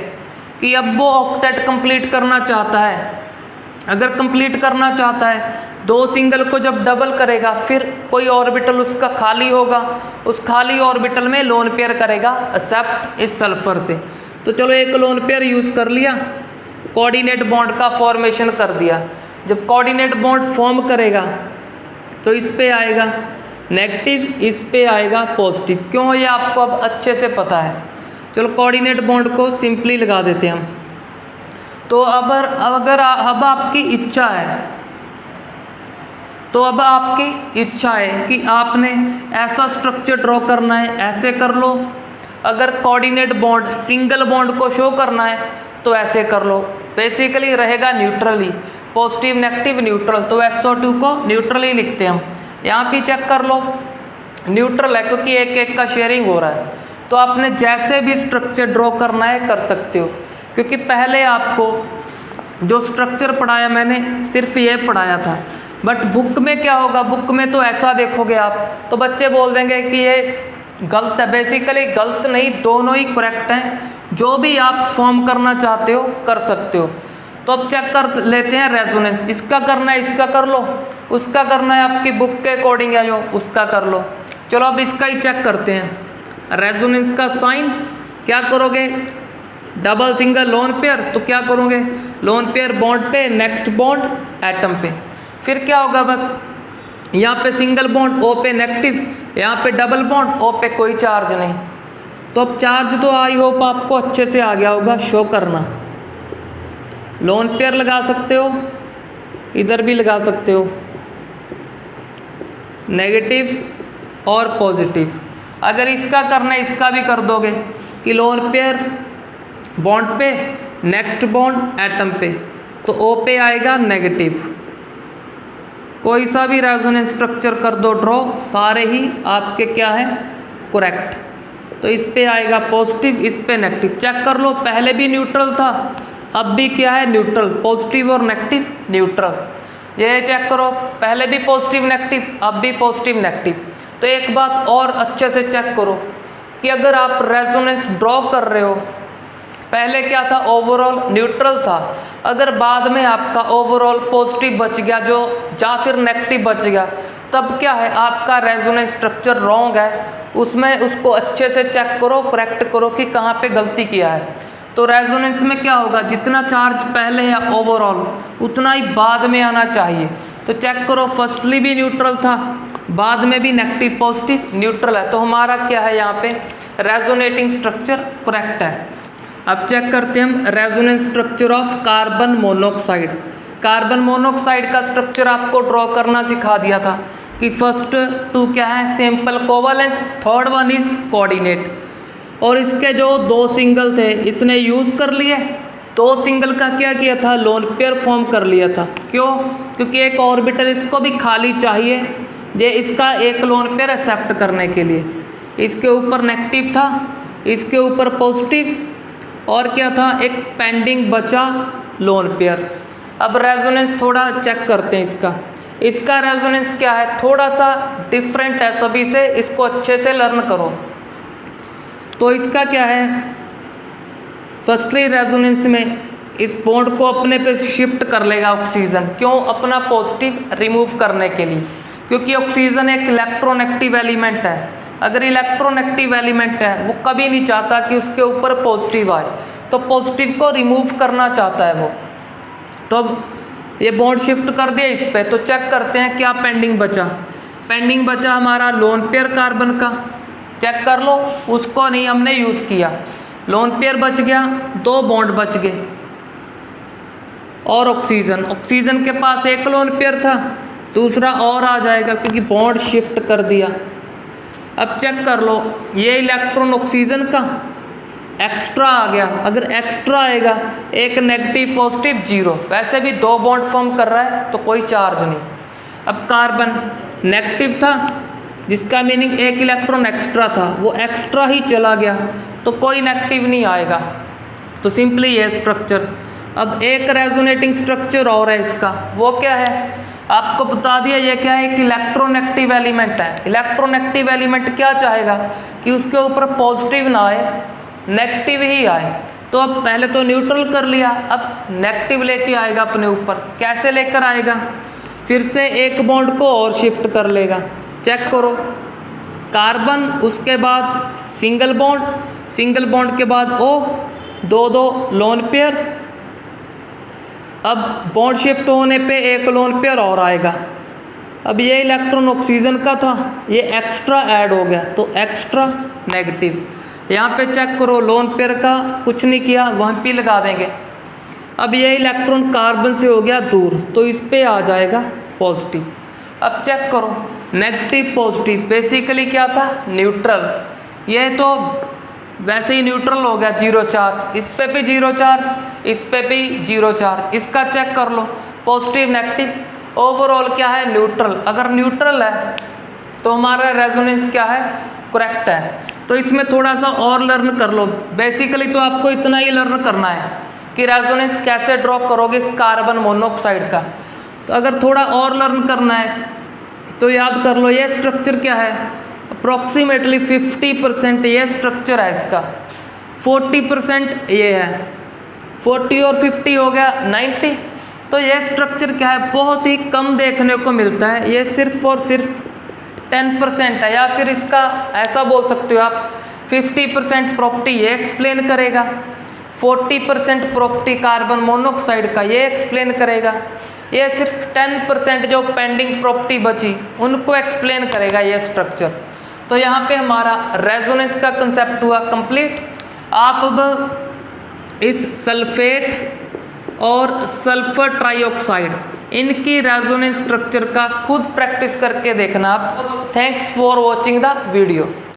कि अब वो ऑक्टेट कंप्लीट करना चाहता है। अगर कंप्लीट करना चाहता है, 2 सिंगल को जब डबल करेगा, फिर कोई ऑर्बिटल उसका खाली होगा, उस खाली ऑर्बिटल में लोन पेयर करेगा एक्सेप्ट इस सल्फर से। तो चलो एक लोन पेयर यूज़ कर लिया, कोऑर्डिनेट बॉन्ड का फॉर्मेशन कर दिया। जब कोऑर्डिनेट बॉन्ड फॉर्म करेगा तो इस पे आएगा नेगेटिव, इस पे आएगा पॉजिटिव। क्यों, ये आपको अब अच्छे से पता है। चलो कोऑर्डिनेट बॉन्ड को सिंपली लगा देते हैं हम। तो अब आपकी इच्छा है, तो अब आपकी इच्छा है कि आपने ऐसा स्ट्रक्चर ड्रॉ करना है, ऐसे कर लो। अगर कोऑर्डिनेट बॉन्ड सिंगल बॉन्ड को शो करना है तो ऐसे कर लो। बेसिकली रहेगा न्यूट्रली, पॉजिटिव नेगेटिव न्यूट्रल, तो SO2 को न्यूट्रली लिखते हैं हम। यहाँ पे चेक कर लो न्यूट्रल है क्योंकि एक एक का शेयरिंग हो रहा है। तो आपने जैसे भी स्ट्रक्चर ड्रॉ करना है कर सकते हो, क्योंकि पहले आपको जो स्ट्रक्चर पढ़ाया मैंने सिर्फ ये पढ़ाया था, बट बुक में क्या होगा, बुक में तो ऐसा देखोगे आप तो बच्चे बोल देंगे कि ये गलत है। बेसिकली गलत नहीं, दोनों ही करेक्ट हैं, जो भी आप फॉर्म करना चाहते हो कर सकते हो। तो अब चेक कर लेते हैं रेजोनेंस, इसका करना है इसका कर लो, उसका करना है आपकी बुक के अकॉर्डिंग है जो उसका कर लो। चलो अब इसका ही चेक करते हैं। रेजोनेंस का साइन क्या करोगे, डबल सिंगल लोन पेयर, तो क्या करोगे लोन पेयर बॉन्ड पे, नेक्स्ट बॉन्ड एटम पे। फिर क्या होगा, बस यहाँ पे सिंगल बॉन्ड ओ पे नेगेटिव, यहाँ पे डबल बॉन्ड ओ पे कोई चार्ज नहीं। तो अब चार्ज तो आई होप आपको अच्छे से आ गया होगा शो करना। लोन पेयर लगा सकते हो, इधर भी लगा सकते हो, नेगेटिव और पॉजिटिव। अगर इसका करना है इसका भी कर दोगे कि लोन पेयर बॉन्ड पे, नेक्स्ट बॉन्ड एटम पे, तो ओ पे आएगा नेगेटिव। कोई सा भी रेजोनेंस स्ट्रक्चर कर दो ड्रॉ, सारे ही आपके क्या है करेक्ट। तो इस पे आएगा पॉजिटिव, इस पे नेगेटिव। चेक कर लो, पहले भी न्यूट्रल था अब भी क्या है न्यूट्रल, पॉजिटिव और नेगेटिव न्यूट्रल। ये चेक करो, पहले भी पॉजिटिव नेगेटिव अब भी पॉजिटिव नेगेटिव। तो एक बात और अच्छे से चेक करो कि अगर आप रेजोनेंस ड्रॉ कर रहे हो, पहले क्या था ओवरऑल न्यूट्रल था, अगर बाद में आपका ओवरऑल पॉजिटिव बच गया जो या फिर नेगेटिव बच गया, तब क्या है आपका रेजोनेंस स्ट्रक्चर रॉन्ग है। उसमें उसको अच्छे से चेक करो, करेक्ट करो कि कहाँ पे गलती किया है। तो रेजोनेंस में क्या होगा, जितना चार्ज पहले है ओवरऑल उतना ही बाद में आना चाहिए। तो चेक करो, फर्स्टली भी न्यूट्रल था, बाद में भी नेगेटिव पॉजिटिव न्यूट्रल है, तो हमारा क्या है यहाँ पे रेजोनेटिंग स्ट्रक्चर करेक्ट है। अब चेक करते हैं हम resonance structure of carbon monoxide. Carbon monoxide का स्ट्रक्चर आपको ड्रॉ करना सिखा दिया था कि फर्स्ट टू क्या है simple covalent, third one is coordinate. और इसके जो दो सिंगल थे इसने यूज़ कर लिए, दो सिंगल का क्या किया था लोन पेयर फॉर्म कर लिया था। क्यों, क्योंकि एक ऑर्बिटल इसको भी खाली चाहिए ये इसका एक लोन पेयर एक्सेप्ट करने के लिए। इसके ऊपर नेगेटिव था, इसके ऊपर पॉजिटिव और क्या था एक पेंडिंग बचा लोन पेयर। अब रेजोनेंस थोड़ा चेक करते हैं इसका। इसका रेजोनेंस क्या है, थोड़ा सा डिफरेंट है सभी से, इसको अच्छे से लर्न करो। तो इसका क्या है, फर्स्टली रेजोनेंस में इस बॉन्ड को अपने पे शिफ्ट कर लेगा ऑक्सीजन। क्यों, अपना पॉजिटिव रिमूव करने के लिए, क्योंकि ऑक्सीजन एक इलेक्ट्रोनेगेटिव एलिमेंट है। अगर इलेक्ट्रोनेगेटिव एलिमेंट है वो कभी नहीं चाहता कि उसके ऊपर पॉजिटिव आए, तो पॉजिटिव को रिमूव करना चाहता है वो। तो अब ये बॉन्ड शिफ्ट कर दिया इस पे, तो चेक करते हैं क्या पेंडिंग बचा। पेंडिंग बचा हमारा लोन पेयर कार्बन का, चेक कर लो, उसको नहीं हमने यूज़ किया। लोन पेयर बच गया, दो बॉन्ड बच गए और ऑक्सीजन, ऑक्सीजन के पास एक लोन पेयर था, दूसरा और आ जाएगा क्योंकि बॉन्ड शिफ्ट कर दिया। अब चेक कर लो, ये इलेक्ट्रॉन ऑक्सीजन का एक्स्ट्रा आ गया। अगर एक्स्ट्रा आएगा एक नेगेटिव पॉजिटिव जीरो, वैसे भी दो बॉन्ड फॉर्म कर रहा है तो कोई चार्ज नहीं। अब कार्बन नेगेटिव था जिसका मीनिंग एक इलेक्ट्रॉन एक्स्ट्रा था, वो एक्स्ट्रा ही चला गया तो कोई नेगेटिव नहीं आएगा। तो सिंपली ये स्ट्रक्चर। अब एक रेजोनेटिंग स्ट्रक्चर और है इसका, वो क्या है आपको बता दिया, ये क्या है, एक इलेक्ट्रोनेगेटिव एलिमेंट है। इलेक्ट्रोनेगेटिव एलिमेंट क्या चाहेगा कि उसके ऊपर पॉजिटिव ना आए, नेगेटिव ही आए। तो अब पहले तो न्यूट्रल कर लिया, अब नेगेटिव लेके आएगा अपने ऊपर। कैसे लेकर आएगा, फिर से एक बॉन्ड को और शिफ्ट कर लेगा। चेक करो, कार्बन उसके बाद सिंगल बॉन्ड, सिंगल बॉन्ड के बाद ओ, दो दो लोन पेयर। अब बॉन्ड शिफ्ट होने पे एक लोन पेयर और आएगा। अब ये इलेक्ट्रॉन ऑक्सीजन का था, ये एक्स्ट्रा ऐड हो गया तो एक्स्ट्रा नेगेटिव। यहाँ पे चेक करो, लोन पेयर का कुछ नहीं किया, वहाँ पे लगा देंगे। अब ये इलेक्ट्रॉन कार्बन से हो गया दूर तो इस पे आ जाएगा पॉजिटिव। अब चेक करो, नेगेटिव पॉजिटिव बेसिकली क्या था न्यूट्रल, ये तो वैसे ही न्यूट्रल हो गया, जीरो चार्ज। इस पे भी जीरो चार्ज, इस पे भी जीरो चार्ज। इसका चेक कर लो, पॉजिटिव नेगेटिव ओवरऑल क्या है, न्यूट्रल। अगर न्यूट्रल है तो हमारा रेजोनेंस क्या है, करेक्ट है। तो इसमें थोड़ा सा और लर्न कर लो। बेसिकली तो आपको इतना ही लर्न करना है कि रेजोनेंस कैसे ड्रॉ करोगे इस कार्बन मोनोऑक्साइड का। तो अगर थोड़ा और लर्न करना है तो याद कर लो, ये स्ट्रक्चर क्या है, अप्रॉक्सीमेटली 50% ये स्ट्रक्चर है इसका, 40% ये है, 40 और 50 हो गया 90। तो ये स्ट्रक्चर क्या है, बहुत ही कम देखने को मिलता है। ये सिर्फ और सिर्फ 10% है, या फिर इसका ऐसा बोल सकते हो आप 50% प्रॉपर्टी ये एक्सप्लेन करेगा, 40% प्रॉपर्टी कार्बन मोनोऑक्साइड का ये एक्सप्लेन करेगा, ये सिर्फ 10% जो पेंडिंग प्रॉपर्टी बची उनको एक्सप्लेन करेगा ये स्ट्रक्चर। तो यहाँ पे हमारा रेजोनेंस का कंसेप्ट हुआ कंप्लीट। आप अब इस सल्फेट और सल्फर ट्राइऑक्साइड इनकी रेजोनेंस स्ट्रक्चर का खुद प्रैक्टिस करके देखना आप। Thanks for watching the video.